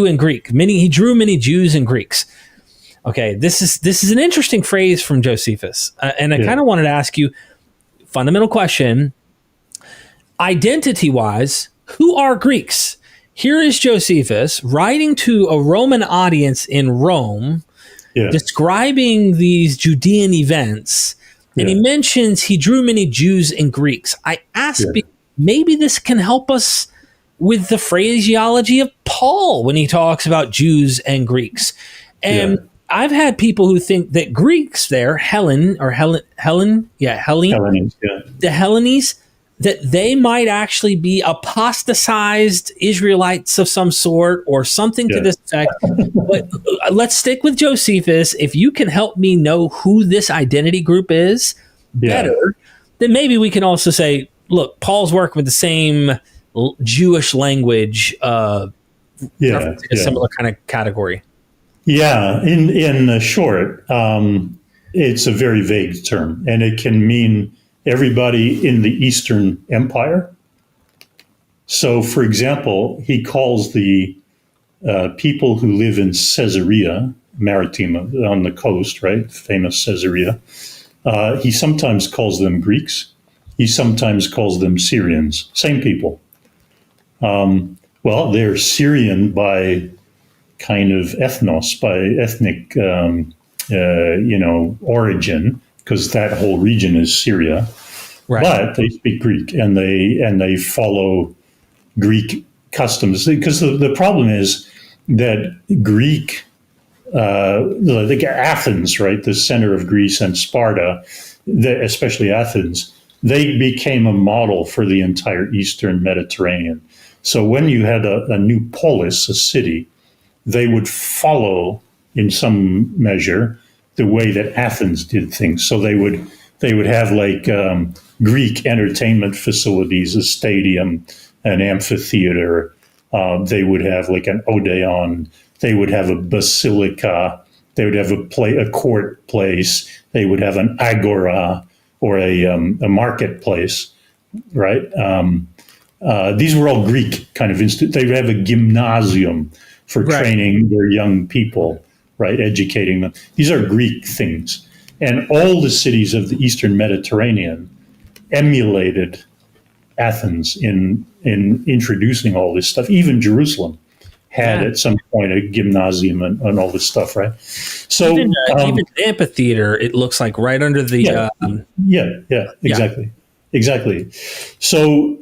and Greek. He drew many Jews and Greeks. Okay, this is an interesting phrase from Josephus, and I kind of wanted to ask you, fundamental question. Identity-wise, who are Greeks? Here is Josephus writing to a Roman audience in Rome, describing these Judean events, and he mentions he drew many Jews and Greeks. I asked, maybe this can help us with the phraseology of Paul when he talks about Jews and Greeks. And I've had people who think that Greeks there, Helen, Hellenes, yeah. the Hellenes, that they might actually be apostatized Israelites of some sort or something to this effect. But let's stick with Josephus. If you can help me know who this identity group is better, then maybe we can also say, look, Paul's working with the same Jewish language, a similar kind of category. Yeah, in short, it's a very vague term, and it can mean everybody in the Eastern Empire. So, for example, he calls the people who live in Caesarea Maritima on the coast, right? Famous Caesarea. He sometimes calls them Greeks. He sometimes calls them Syrians. Same people. Well, they're Syrian by kind of ethnos, by ethnic, origin, because that whole region is Syria. Right. But they speak Greek and they follow Greek customs. Because the problem is that Greek, like Athens, right, the center of Greece, and Sparta, especially Athens, they became a model for the entire Eastern Mediterranean. So when you had a new polis, a city, they would follow, in some measure, the way that Athens did things. So they would have like Greek entertainment facilities, a stadium, an amphitheater. They would have like an Odeon. They would have a basilica. They would have a court place. They would have an agora or a marketplace, right? These were all Greek kind of institutes. They would have a gymnasium for training their young people, right? Educating them. These are Greek things. And all the cities of the Eastern Mediterranean emulated Athens in introducing all this stuff. Even Jerusalem had at some point a gymnasium and all this stuff, right? So even the amphitheater, it looks like right under the exactly. So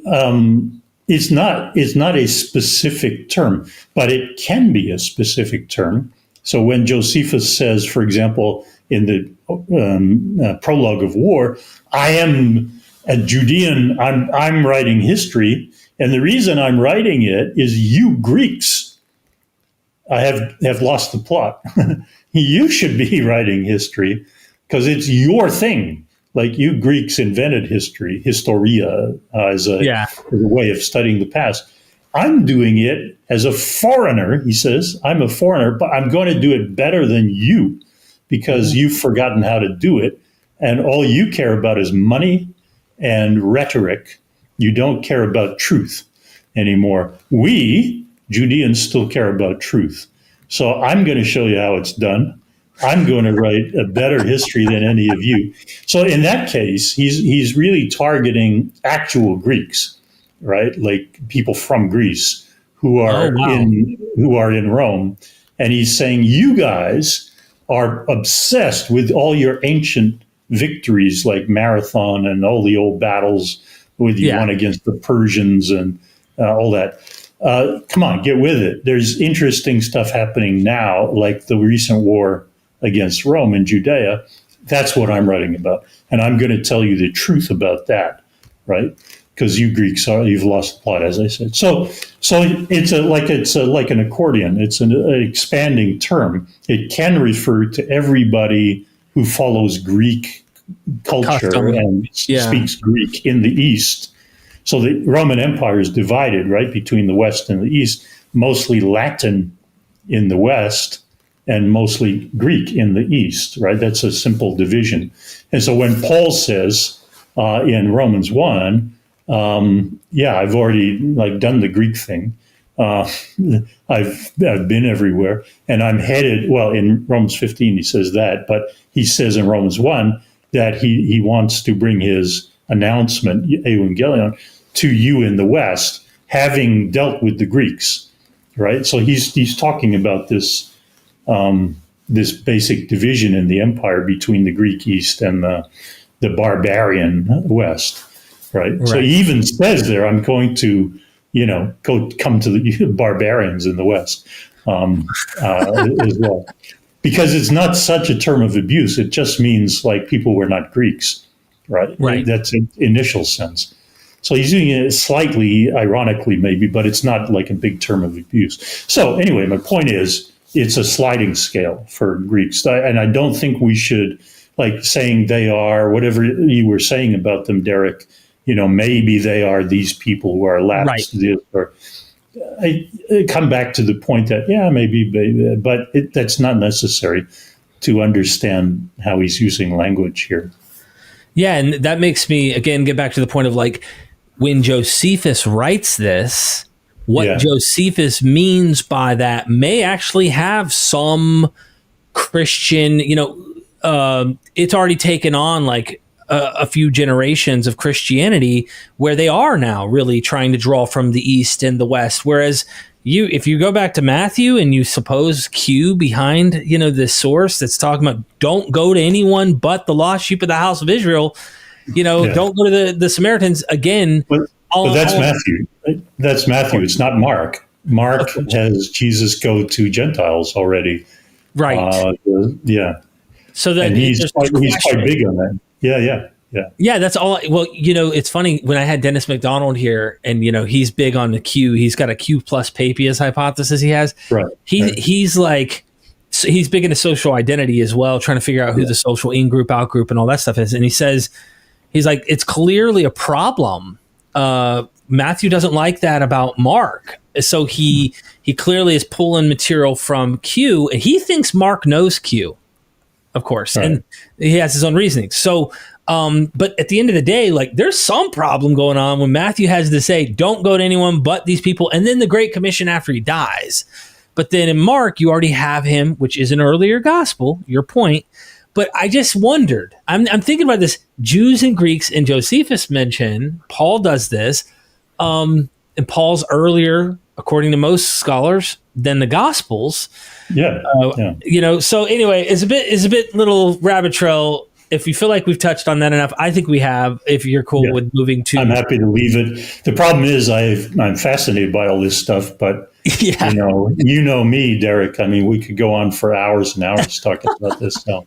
it's not a specific term, but it can be a specific term. So when Josephus says, for example, in the prologue of War, I am a Judean, I'm writing history, and the reason I'm writing it is you Greeks have lost the plot. You should be writing history because it's your thing. Like you Greeks invented history, historia, as a way of studying the past. I'm doing it as a foreigner, he says. I'm a foreigner, but I'm going to do it better than you because you've forgotten how to do it. And all you care about is money and rhetoric. You don't care about truth anymore. We, Judeans, still care about truth. So I'm going to show you how it's done. I'm going to write a better history than any of you. So in that case, he's really targeting actual Greeks, right? Like people from Greece who are in Rome. And he's saying, you guys are obsessed with all your ancient victories like Marathon and all the old battles with you won against the Persians and all that. Come on, get with it. There's interesting stuff happening now, like the recent war against Rome and Judea. That's what I'm writing about. And I'm going to tell you the truth about that, right? Because you Greeks you've lost the plot, as I said. So it's like an accordion. It's an expanding term. It can refer to everybody who follows Greek culture and speaks Greek in the East. So the Roman Empire is divided, right, between the West and the East, mostly Latin in the West and mostly Greek in the East, right? That's a simple division. And so when Paul says in Romans 1, I've already done the Greek thing. I've been everywhere and I'm headed, well, in Romans 15, he says that, but he says in Romans 1 that he wants to bring his announcement, evangelion, to you in the West, having dealt with the Greeks, right? So he's talking about this basic division in the empire between the Greek East and the barbarian West, right? So he even says there, I'm going to, come to the barbarians in the West as well. because it's not such a term of abuse. It just means like people were not Greeks, right? Right. That's an initial sense. So he's using it slightly ironically, maybe, but it's not like a big term of abuse. So anyway, my point is, it's a sliding scale for Greeks. And I don't think we should, like saying they are, whatever you were saying about them, Derek, maybe they are these people who are lapsed. Right. Or I come back to the point that, maybe, but that's not necessary to understand how he's using language here. Yeah, and that makes me, again, get back to the point of like, when Josephus writes this, what Josephus means by that may actually have some Christian, it's already taken on like a few generations of Christianity where they are now really trying to draw from the East and the West. Whereas if you go back to Matthew and you suppose Q behind, this source that's talking about don't go to anyone but the lost sheep of the house of Israel, don't go to the Samaritans again. But that's Matthew. That's Matthew. It's not Mark. Mark has Jesus go to Gentiles already. Right. So that he's quite big on that. Yeah, that's all. Well, it's funny when I had Dennis McDonald here, and he's big on the Q. He's got a Q plus Papias hypothesis. He has. Right. He's like, he's big into social identity as well, trying to figure out who the social in group, out group, and all that stuff is. And he says, he's like, it's clearly a problem. Matthew doesn't like that about Mark. So he clearly is pulling material from Q, and he thinks Mark knows Q, of course, and he has his own reasoning. So, but at the end of the day, like there's some problem going on when Matthew has to say, don't go to anyone but these people, and then the Great Commission after he dies. But then in Mark, you already have him, which is an earlier gospel, your point. But I just wondered, I'm thinking about this, Jews and Greeks, and Josephus mention, Paul does this, and Paul's earlier, according to most scholars, than the Gospels. So anyway, it's a bit little rabbit trail. If you feel like we've touched on that enough, I think we have, if you're cool with moving to... I'm happy to leave it. The problem is I'm fascinated by all this stuff, but you know me, Derek. I mean, we could go on for hours and hours talking about this now.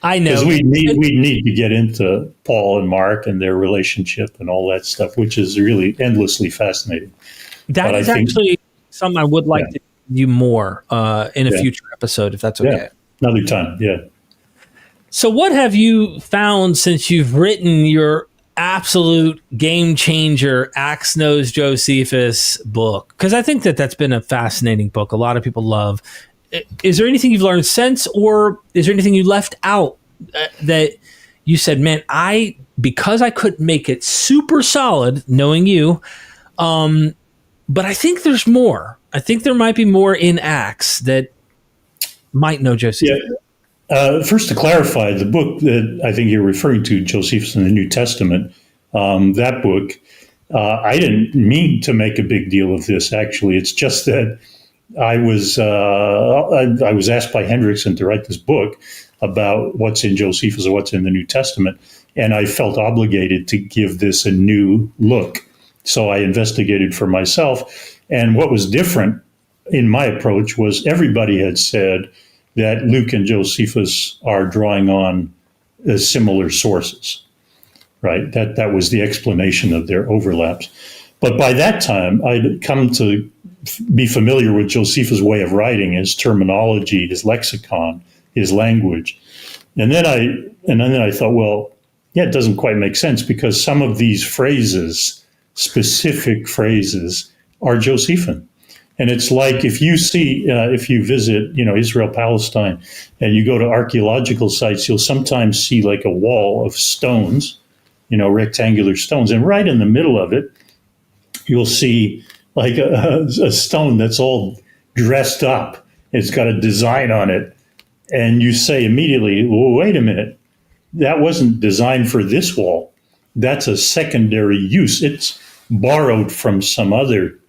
I know. Because we need to get into Paul and Mark and their relationship and all that stuff, which is really endlessly fascinating. That is actually something I would like to do more in a future episode, if that's okay. Yeah. Another time, So what have you found since you've written your absolute game changer, Axe Knows Josephus book? Because I think that's been a fascinating book. A lot of people love. Is there anything you've learned since, or is there anything you left out that you said, man, because I couldn't make it super solid, knowing you, but I think there's more. I think there might be more in Acts that might know Josephus. First, to clarify, the book that I think you're referring to, Josephus in the New Testament, that book, I didn't mean to make a big deal of this, actually. It's just that I was asked by Hendrickson to write this book about what's in Josephus or what's in the New Testament, and I felt obligated to give this a new look. So I investigated for myself, and what was different in my approach was everybody had said that Luke and Josephus are drawing on similar sources, right? That was the explanation of their overlaps. But by that time, I'd come to be familiar with Josephus' way of writing, his terminology, his lexicon, his language. And then I thought, well, it doesn't quite make sense, because some of these phrases, specific phrases, are Josephine. And it's like if you visit, Israel, Palestine, and you go to archaeological sites, you'll sometimes see like a wall of stones, rectangular stones. And right in the middle of it, you'll see like a stone that's all dressed up. It's got a design on it. And you say immediately, well, wait a minute, that wasn't designed for this wall. That's a secondary use. It's borrowed from some other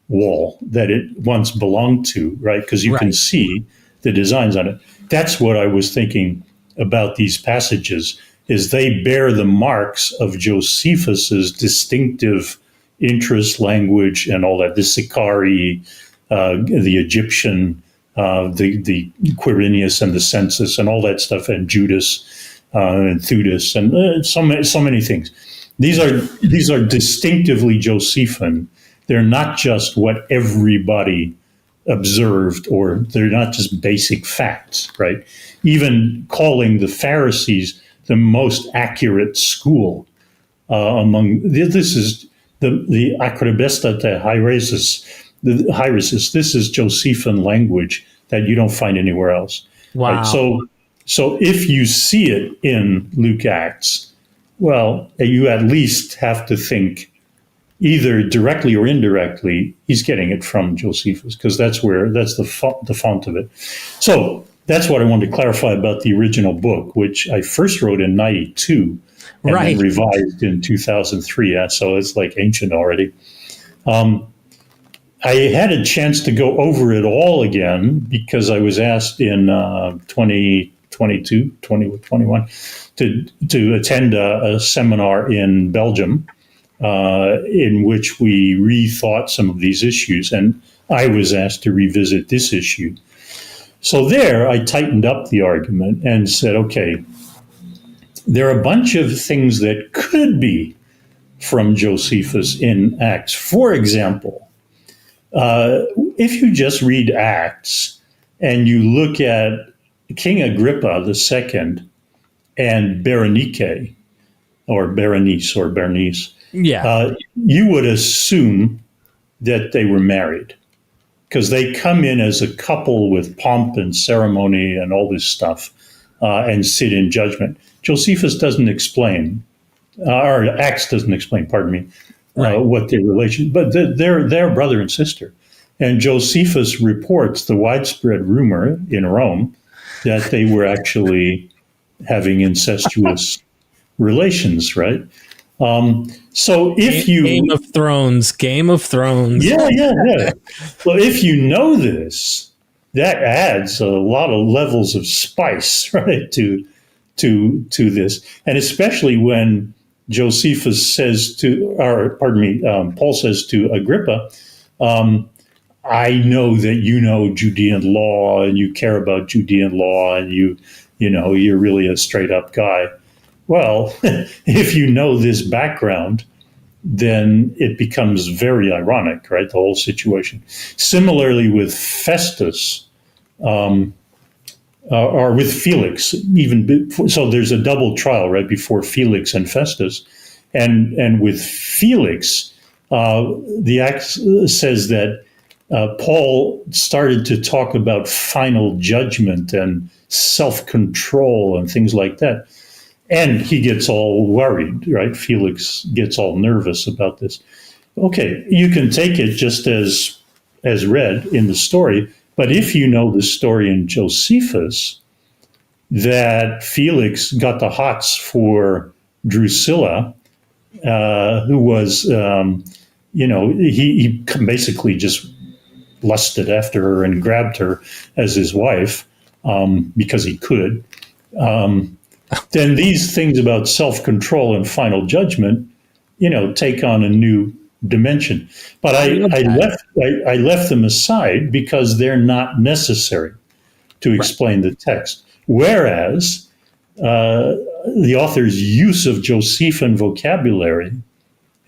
wall that it once belonged to, right? Because you can see the designs on it. That's what I was thinking about these passages, is they bear the marks of Josephus's distinctive interest, language, and all that, the Sicarii, the Egyptian the Quirinius and the census and all that stuff, and Judas and Theudas and so many things. These are distinctively Josephine. They're not just what everybody observed, or they're not just basic facts, right? Even calling the Pharisees the most accurate school among this is the Acrobestate Hierasis. This is Josephine language that you don't find anywhere else. Wow. Right? So if you see it in Luke Acts, well, you at least have to think either directly or indirectly, he's getting it from Josephus, because that's the font of it. So that's what I wanted to clarify about the original book, which I first wrote in 92 and then revised in 2003. Yeah, so it's like ancient already. I had a chance to go over it all again because I was asked in 2021 to attend a seminar in Belgium in which we rethought some of these issues, and I was asked to revisit this issue. So there, I tightened up the argument and said, okay, there are a bunch of things that could be from Josephus in Acts. For example, if you just read Acts and you look at King Agrippa II and Berenice, you would assume that they were married, because they come in as a couple with pomp and ceremony and all this stuff and sit in judgment. Josephus doesn't explain, or Acts doesn't explain, pardon me, what their relation, but they're brother and sister. And Josephus reports the widespread rumor in Rome that they were actually having incestuous relations, right? So if you Game of Thrones. Yeah. Well, if you know this, that adds a lot of levels of spice, right, to this, and especially when Josephus says Paul says to Agrippa, I know that you know Judean law and you care about Judean law and you're really a straight up guy. Well, if you know this background, then it becomes very ironic, right? The whole situation. Similarly with Festus, or with Felix, so there's a double trial right before Felix and Festus, and with Felix, the Act says that Paul started to talk about final judgment and self-control and things like that. And he gets all worried, right? Felix gets all nervous about this. Okay, you can take it just as read in the story, but if you know the story in Josephus, that Felix got the hots for Drusilla, who was, he basically just lusted after her and grabbed her as his wife because he could. Then these things about self-control and final judgment, take on a new dimension. But I left them aside because they're not necessary to explain the text. Whereas the author's use of Josephine vocabulary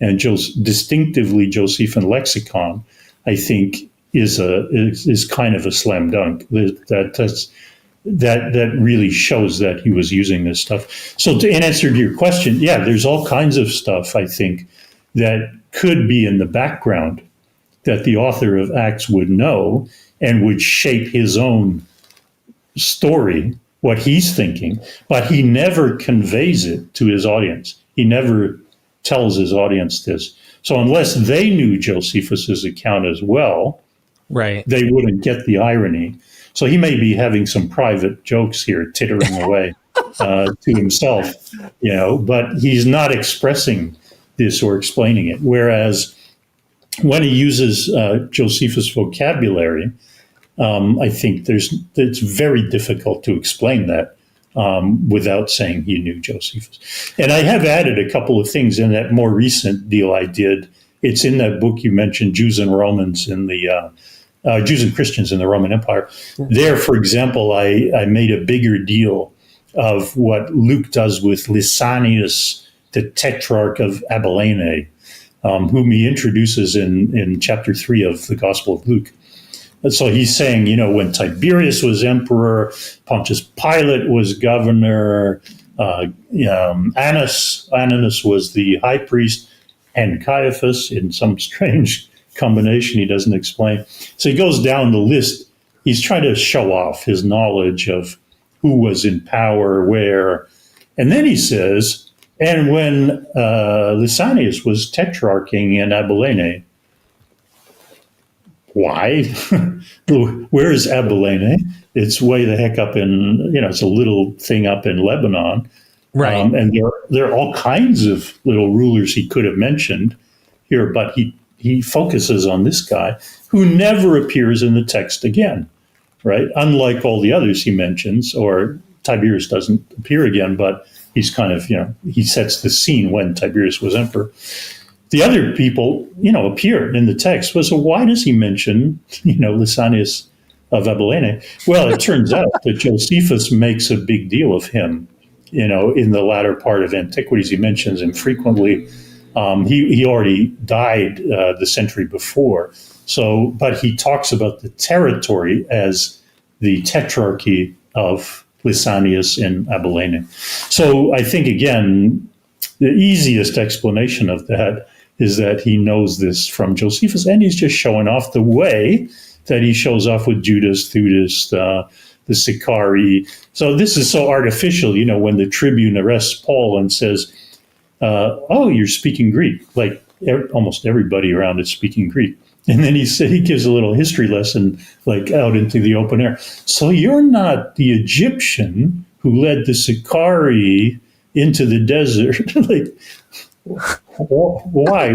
and distinctively Josephine lexicon, I think, is kind of a slam dunk. That really shows that he was using this stuff. So in answer to your question, yeah, there's all kinds of stuff, I think, that could be in the background that the author of Acts would know and would shape his own story, what he's thinking, but he never conveys it to his audience. He never tells his audience this. So unless they knew Josephus's account as well, right, they wouldn't get the irony. So he may be having some private jokes here, tittering away to himself, but he's not expressing this or explaining it. Whereas when he uses Josephus' vocabulary, I think it's very difficult to explain that without saying he knew Josephus. And I have added a couple of things in that more recent deal I did. It's in that book you mentioned, Jews and Romans, in the Jews and Christians in the Roman Empire. There, for example, I made a bigger deal of what Luke does with Lysanias, the tetrarch of Abilene, whom he introduces in chapter 3 of the Gospel of Luke. And so he's saying, when Tiberius was emperor, Pontius Pilate was governor, Annas was the high priest, and Caiaphas, in some strange combination he doesn't explain. So he goes down the list. He's trying to show off his knowledge of who was in power, where. And then he says, and when Lysanias was tetrarching in Abilene, why? Where is Abilene? It's way the heck up in, it's a little thing up in Lebanon. Right. And there are all kinds of little rulers he could have mentioned here, but he focuses on this guy who never appears in the text again, right? Unlike all the others he mentions, or Tiberius doesn't appear again, but he's kind of, he sets the scene when Tiberius was emperor. The other people, appear in the text. So why does he mention, Lysanias of Abilene? Well, it turns out that Josephus makes a big deal of him. In the latter part of Antiquities, he mentions him frequently. He already died the century before. But he talks about the territory as the tetrarchy of Lysanias in Abilene. So I think, again, the easiest explanation of that is that he knows this from Josephus, and he's just showing off the way that he shows off with Judas, Theudas, the Sicarii. So this is so artificial, when the tribune arrests Paul and says, oh, you're speaking Greek. Like almost everybody around is speaking Greek. And then he gives a little history lesson, like out into the open air. So you're not the Egyptian who led the Sicarii into the desert. Like, why?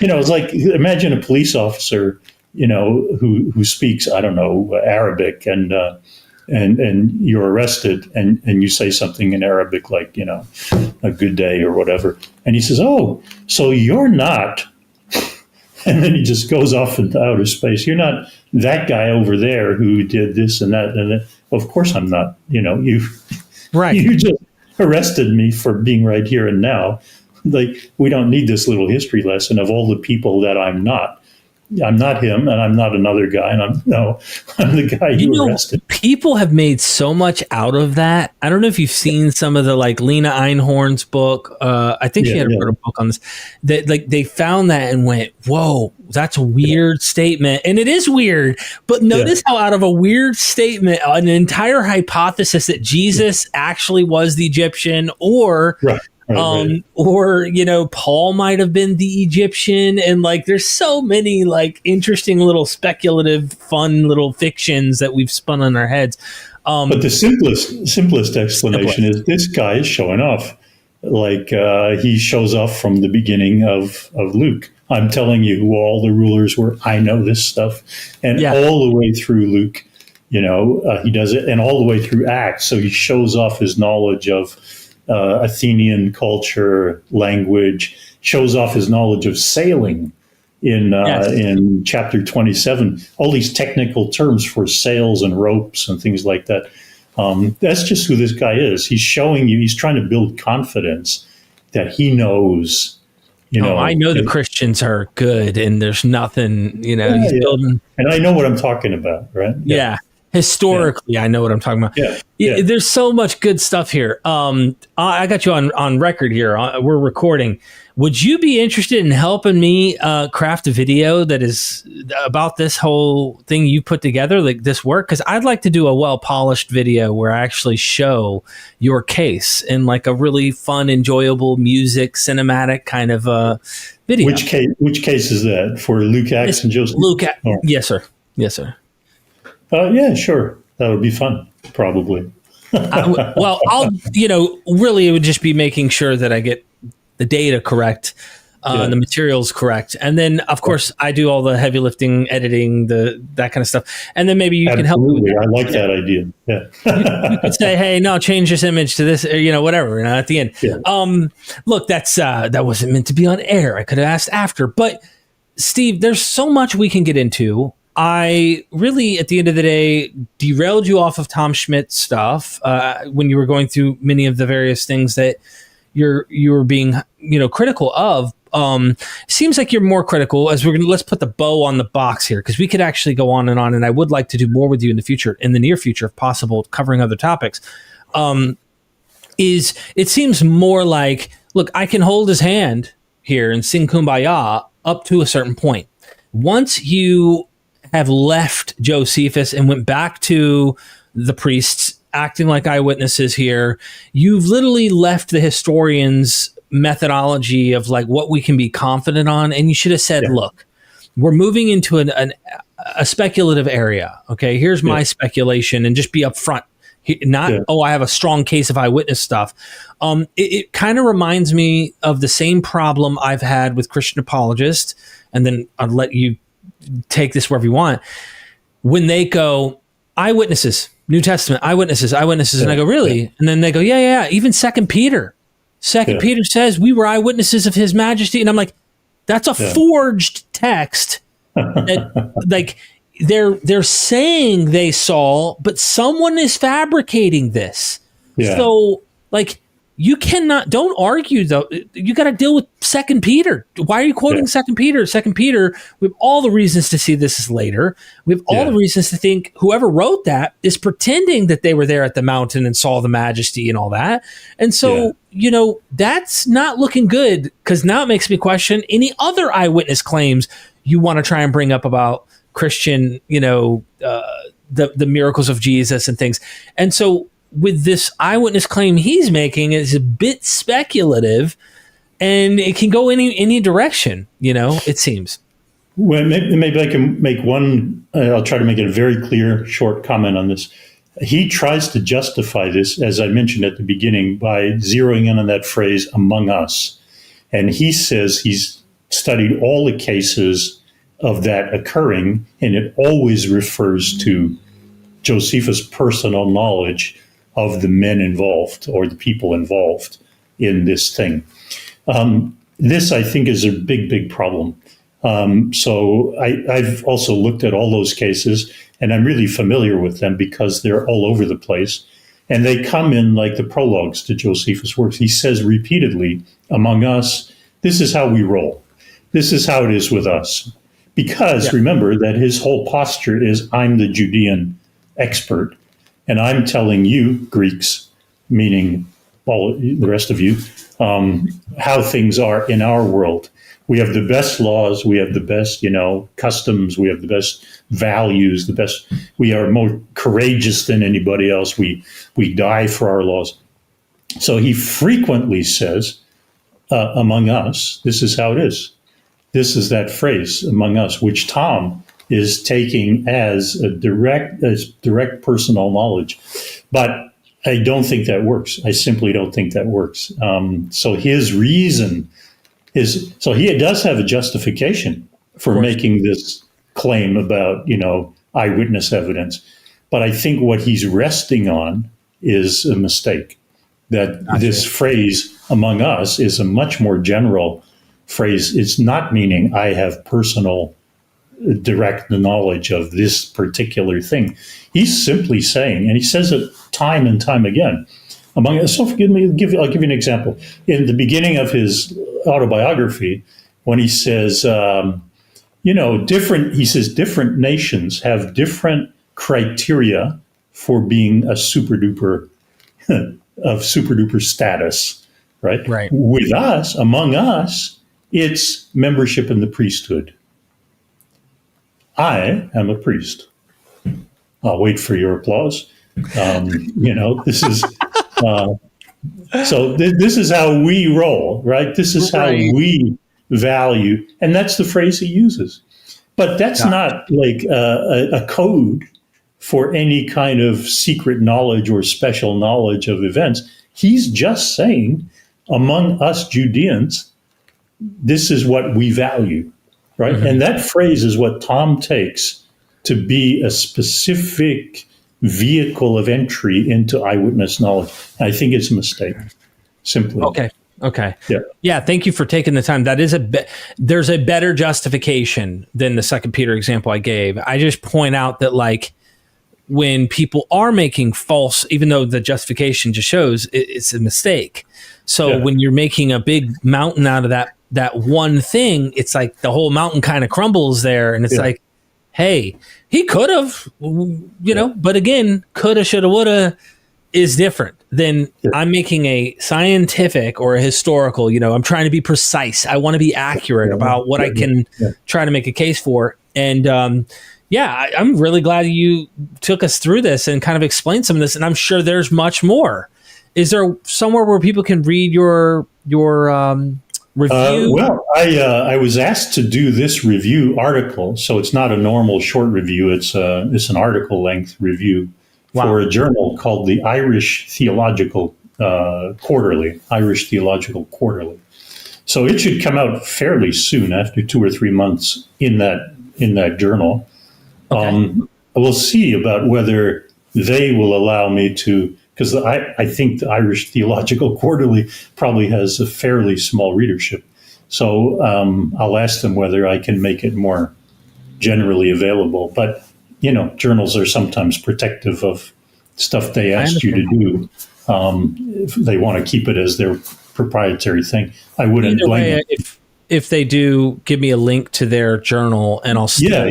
It's like, imagine a police officer, who speaks, I don't know, Arabic, and you're arrested, and you say something in Arabic like, a good day or whatever. And he says, oh, so you're not. And then he just goes off into outer space. You're not that guy over there who did this and that. And that. Of course I'm not. Right. You just arrested me for being right here and now. Like, we don't need this little history lesson of all the people that I'm not. I'm not him, and I'm not another guy, and I'm the guy you arrested. People have made so much out of that. I don't know if you've seen some of the, like, Lena Einhorn's book. I think she had wrote a book on this. That, like, they found that and went, "Whoa, that's a weird statement," and it is weird. But notice how out of a weird statement, an entire hypothesis that Jesus actually was the Egyptian, or Right. Or Paul might have been the Egyptian, and like there's so many like interesting little speculative fun little fictions that we've spun on our heads. But the simplest explanation is this guy is showing off. Like he shows off from the beginning of Luke. I'm telling you who all the rulers were. I know this stuff, and all the way through Luke, he does it, and all the way through Acts. So he shows off his knowledge of Athenian culture, language, shows off his knowledge of sailing in chapter 27, all these technical terms for sails and ropes and things like that. That's just who this guy is. He's showing you, he's trying to build confidence that he knows, I know the Christians are good and there's nothing, he's building. And I know what I'm talking about, right? Yeah. Historically, I know what I'm talking about. There's so much good stuff here. I got you on record here. We're recording. Would you be interested in helping me craft a video that is about this whole thing you put together, like this work? Because I'd like to do a well-polished video where I actually show your case in like a really fun, enjoyable music, cinematic kind of video. Which case is that? For Luke, Acts, and Joseph? Yes, sir. Yes, sir. Yeah, sure. That would be fun, probably. Well, I'll, really it would just be making sure that I get the data correct, the materials correct. And then, of course, I do all the heavy lifting, editing, that kind of stuff. And then maybe you can help me with that. I like that idea. Yeah. You could say, hey, no, change this image to this, or, whatever, at the end. Yeah. Look, that wasn't meant to be on air. I could have asked after. But, Steve, there's so much we can get into. I really, at the end of the day, derailed you off of Tom Schmidt's stuff when you were going through many of the various things that you were being, critical of. Seems like you're more critical. Let's put the bow on the box here, because we could actually go on, and I would like to do more with you in the near future, if possible, covering other topics. It seems more like, look, I can hold his hand here and sing Kumbaya up to a certain point. Once you have left Josephus and went back to the priests acting like eyewitnesses here, you've literally left the historian's methodology of like what we can be confident on. And you should have said, look, we're moving into a speculative area. Okay, here's my speculation, and just be upfront. I have a strong case of eyewitness stuff. It kind of reminds me of the same problem I've had with Christian apologists, and then I'll let you take this wherever you want. When they go, eyewitnesses, New Testament, eyewitnesses, and I go, really? And then they go, yeah. Even Second Peter says we were eyewitnesses of His Majesty, and I'm like, that's a forged text. That, like, they're saying they saw, but someone is fabricating this. Yeah. So, like, you don't argue, though. You got to deal with Second Peter. Why are you quoting Second Peter? Second Peter, we have all the reasons to see this as later. We have all the reasons to think whoever wrote that is pretending that they were there at the mountain and saw the majesty and all that. And so, that's not looking good, because now it makes me question any other eyewitness claims you want to try and bring up about Christian, the miracles of Jesus and things. And so with this eyewitness claim he's making, is a bit speculative, and it can go any direction, it seems. Well, maybe I can make one, I'll try to make it a very clear, short comment on this. He tries to justify this, as I mentioned at the beginning, by zeroing in on that phrase, among us. And he says he's studied all the cases of that occurring, and it always refers to Josephus' personal knowledge of the men involved or the people involved in this thing. This, I think, is a big, big problem. So I've also looked at all those cases, and I'm really familiar with them because they're all over the place. And they come in like the prologues to Josephus' works. He says repeatedly, among us, this is how we roll. This is how it is with us. Because remember that his whole posture is, I'm the Judean expert, and I'm telling you, Greeks, meaning all the rest of you, how things are in our world. We have the best laws. We have the best, customs. We have the best values. We are more courageous than anybody else. We die for our laws. So he frequently says, among us, this is how it is. This is that phrase, among us, which Tom is taking as direct personal knowledge. But I don't think that works. I simply don't think that works. So his reason is, so he does have a justification for making this claim about, eyewitness evidence. But I think what he's resting on is a mistake. That this phrase, among us, is a much more general phrase. It's not meaning I have personal direct knowledge of this particular thing. He's simply saying, and he says it time and time again, among us. So forgive me, I'll give you an example. In the beginning of his autobiography, when he says, different nations have different criteria for being a super duper status, right? Right. With us, among us, it's membership in the priesthood. I am a priest. I'll wait for your applause. This is this is how we roll, right? This is how we value, and that's the phrase he uses. But that's not like a code for any kind of secret knowledge or special knowledge of events. He's just saying, among us Judeans, this is what we value, right? Mm-hmm. And that phrase is what Tom takes to be a specific vehicle of entry into eyewitness knowledge. I think it's a mistake, simply. Okay. Okay. Yeah. Yeah. Thank you for taking the time. That is there's a better justification than the Second Peter example I gave. I just point out that like when people are making false, even though the justification just shows it's a mistake. So when you're making a big mountain out of that one thing, it's like the whole mountain kind of crumbles there. And it's like, hey, he could have, but again, coulda, shoulda, woulda is different than I'm making a scientific or a historical, I'm trying to be precise. I want to be accurate about what I can try to make a case for. And I'm really glad you took us through this and kind of explained some of this. And I'm sure there's much more. Is there somewhere where people can read your review? Well, I was asked to do this review article, so it's not a normal short review. It's an article length review for a journal called the Irish Theological Quarterly. Irish Theological Quarterly. So it should come out fairly soon, after 2 or 3 months in that journal. Okay. We'll see about whether they will allow me to. Because I think the Irish Theological Quarterly probably has a fairly small readership. So I'll ask them whether I can make it more generally available. But, journals are sometimes protective of stuff they asked you to do. If they want to keep it as their proprietary thing, I wouldn't blame them. If they do, give me a link to their journal, and I'll still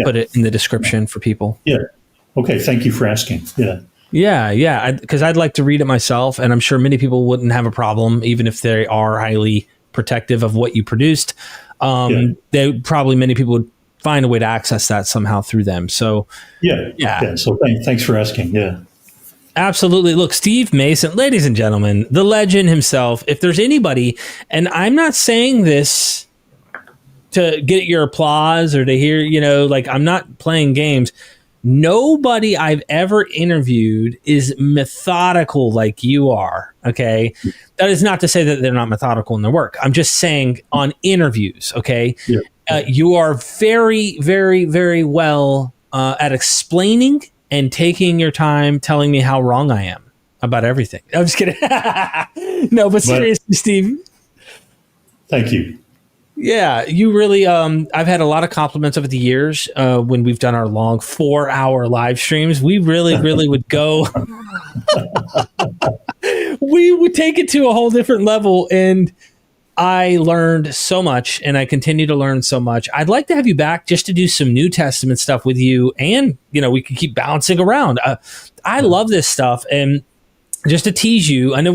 put it in the description for people. Yeah. Okay. Thank you for asking. Yeah. Yeah, because I'd like to read it myself, and I'm sure many people wouldn't have a problem, even if they are highly protective of what you produced. Many people would find a way to access that somehow through them. So yeah. So thanks for asking. Yeah, absolutely. Look, Steve Mason, ladies and gentlemen, the legend himself. If there's anybody, and I'm not saying this to get your applause or to hear, I'm not playing games. Nobody I've ever interviewed is methodical like you are, okay? That is not to say that they're not methodical in their work. I'm just saying on interviews, okay? Yeah. You are very, very, very well at explaining and taking your time telling me how wrong I am about everything. I'm just kidding. No, but seriously, Steve. Thank you. Yeah, you really, I've had a lot of compliments over the years when we've done our long 4-hour live streams. We really, really would go, we would take it to a whole different level. And I learned so much, and I continue to learn so much. I'd like to have you back just to do some New Testament stuff with you. And, we can keep bouncing around. I love this stuff. And just to tease you, I know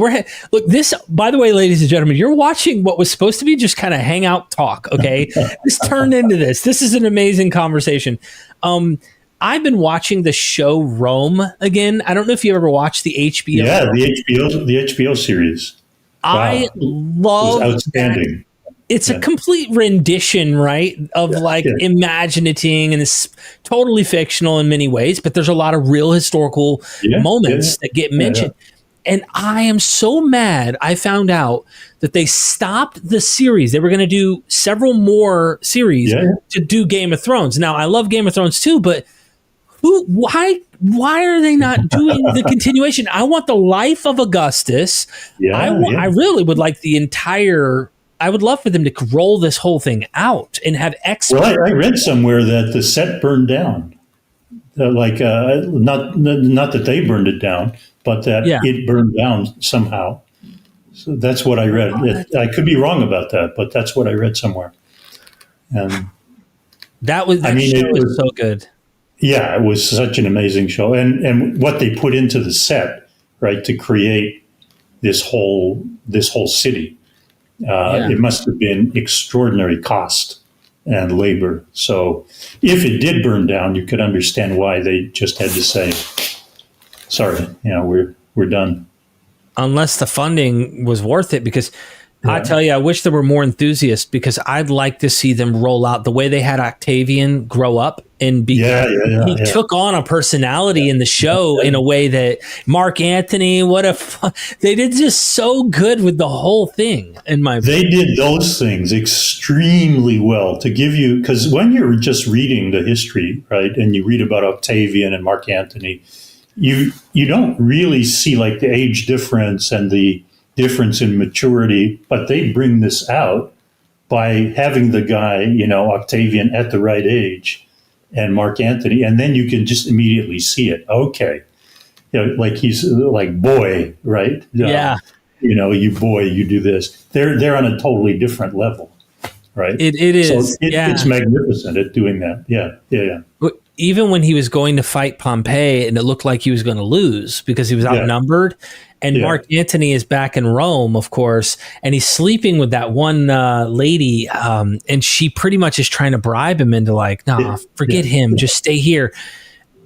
look, this, by the way, ladies and gentlemen, you're watching what was supposed to be just kind of hangout talk, okay? This turned into this. This is an amazing conversation. I've been watching the show Rome again. I don't know if you ever watched the HBO. Yeah, the HBO series. Wow. I love it was outstanding. That. It's a complete rendition, right, of imaginating, and it's totally fictional in many ways, but there's a lot of real historical moments that get mentioned. Yeah. And I am so mad I found out that they stopped the series. They were going to do several more series to do Game of Thrones. Now, I love Game of Thrones too, but why are they not doing the continuation? I want the life of Augustus. I really would like the entire... I would love for them to roll this whole thing out and have experts. Well, I read somewhere that the set burned down. Not that they burned it down, but that it burned down somehow. So that's what I read. I could be wrong about that, but that's what I read somewhere. And that was so good. Yeah, it was such an amazing show, and what they put into the set, right, to create this whole city. It must have been extraordinary cost and labor. So if it did burn down, you could understand why they just had to say, sorry, we're done. Unless the funding was worth it, because I tell you, I wish there were more enthusiasts, because I'd like to see them roll out the way they had Octavian grow up and be. He took on a personality in the show in a way that Mark Antony. They did just so good with the whole thing. They did those things extremely well to give you, because when you're just reading the history, right, and you read about Octavian and Mark Antony, you don't really see like the age difference and the difference in maturity, but they bring this out by having the guy, Octavian at the right age and Mark Antony, and then you can just immediately see it. Okay. Like he's like, boy, right? Yeah. You boy, you do this. They're on a totally different level, right? It is. So it's magnificent at doing that. Yeah. Even when he was going to fight Pompey and it looked like he was going to lose because he was outnumbered, and Mark Antony is back in Rome, of course, and he's sleeping with that one lady, and she pretty much is trying to bribe him into like, nah, forget him, just stay here.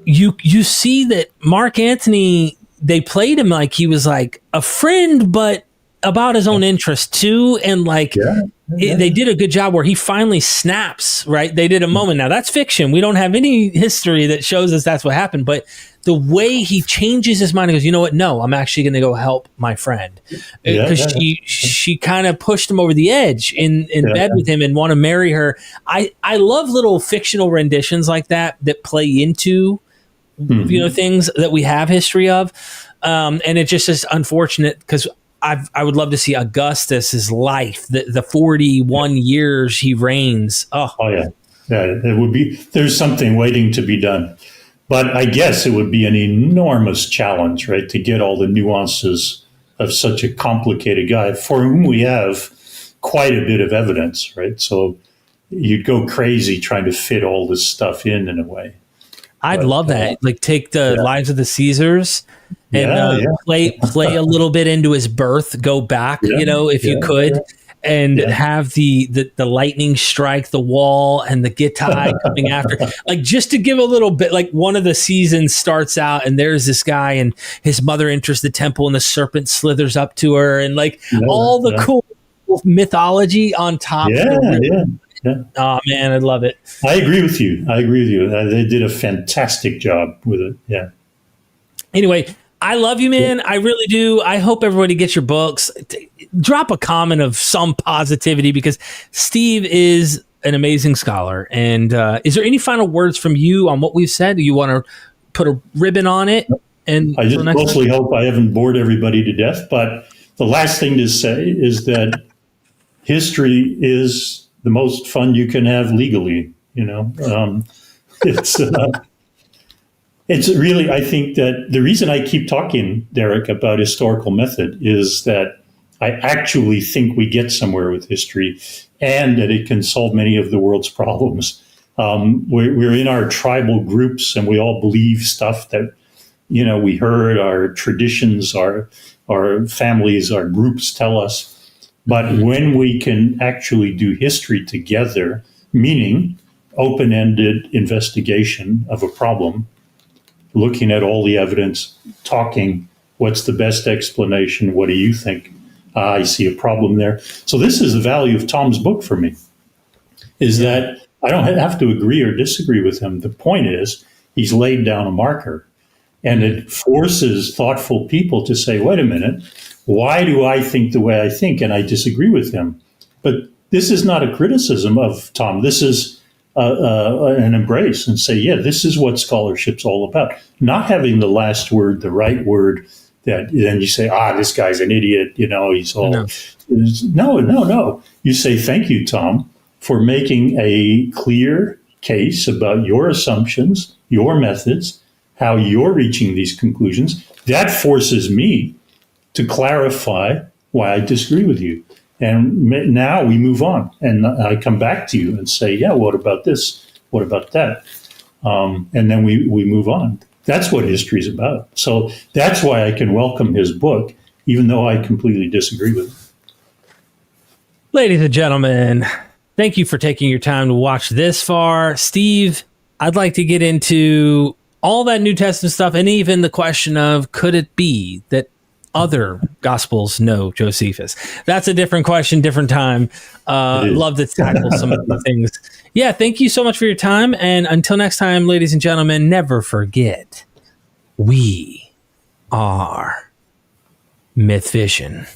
You see that Mark Antony, they played him like he was like a friend, but about his own interest too, and like they did a good job where he finally snaps. Right, they did a moment. Now that's fiction. We don't have any history that shows us that's what happened, but the way he changes his mind and goes, you know what? No, I'm actually going to go help my friend, because she kind of pushed him over the edge in bed with him and want to marry her. I love little fictional renditions like that play into things that we have history of, and it just is unfortunate because I would love to see Augustus's life, the 41 years he reigns. Oh yeah, it would be. There's something waiting to be done, but I guess it would be an enormous challenge, right, to get all the nuances of such a complicated guy for whom we have quite a bit of evidence, right? So you'd go crazy trying to fit all this stuff in a way. I'd love that. Like take the lives of the Caesars and play a little bit into his birth, go back, if you could, and have the lightning strike the wall and the Gitai coming after. Like just to give a little bit, like one of the seasons starts out and there's this guy and his mother enters the temple and the serpent slithers up to her and like all the cool mythology on top. Oh man, I love it. I agree with you. They did a fantastic job with it. Yeah. Anyway, I love you, man. I really do. I hope everybody gets your books. Drop a comment of some positivity because Steve is an amazing scholar. And is there any final words from you on what we've said? Do you want to put a ribbon on it? And I just mostly hope I haven't bored everybody to death. But the last thing to say is that history is the most fun you can have legally, it's really, I think that the reason I keep talking, Derek, about historical method is that I actually think we get somewhere with history and that it can solve many of the world's problems. We're in our tribal groups and we all believe stuff that, we heard, our traditions, our families, our groups tell us. But when we can actually do history together, meaning open-ended investigation of a problem, looking at all the evidence, talking, what's the best explanation? What do you think? I see a problem there. So this is the value of Tom's book for me, is that I don't have to agree or disagree with him. The point is he's laid down a marker, and it forces thoughtful people to say, wait a minute, why do I think the way I think? And I disagree with him. But this is not a criticism of Tom. This is an embrace and say, yeah, this is what scholarship's all about. Not having the last word, the right word, that then you say, this guy's an idiot. He's all. No. You say, thank you, Tom, for making a clear case about your assumptions, your methods, how you're reaching these conclusions. That forces me to clarify why I disagree with you. And now we move on. And I come back to you and say, what about this? What about that? And then we move on. That's what history is about. So that's why I can welcome his book, even though I completely disagree with it. Ladies and gentlemen, thank you for taking your time to watch this far. Steve, I'd like to get into all that New Testament stuff and even the question of, could it be that other gospels know Josephus? That's a different question, different time. Love to tackle some of the things. Yeah, thank you so much for your time. And until next time, ladies and gentlemen, never forget, we are MythVision.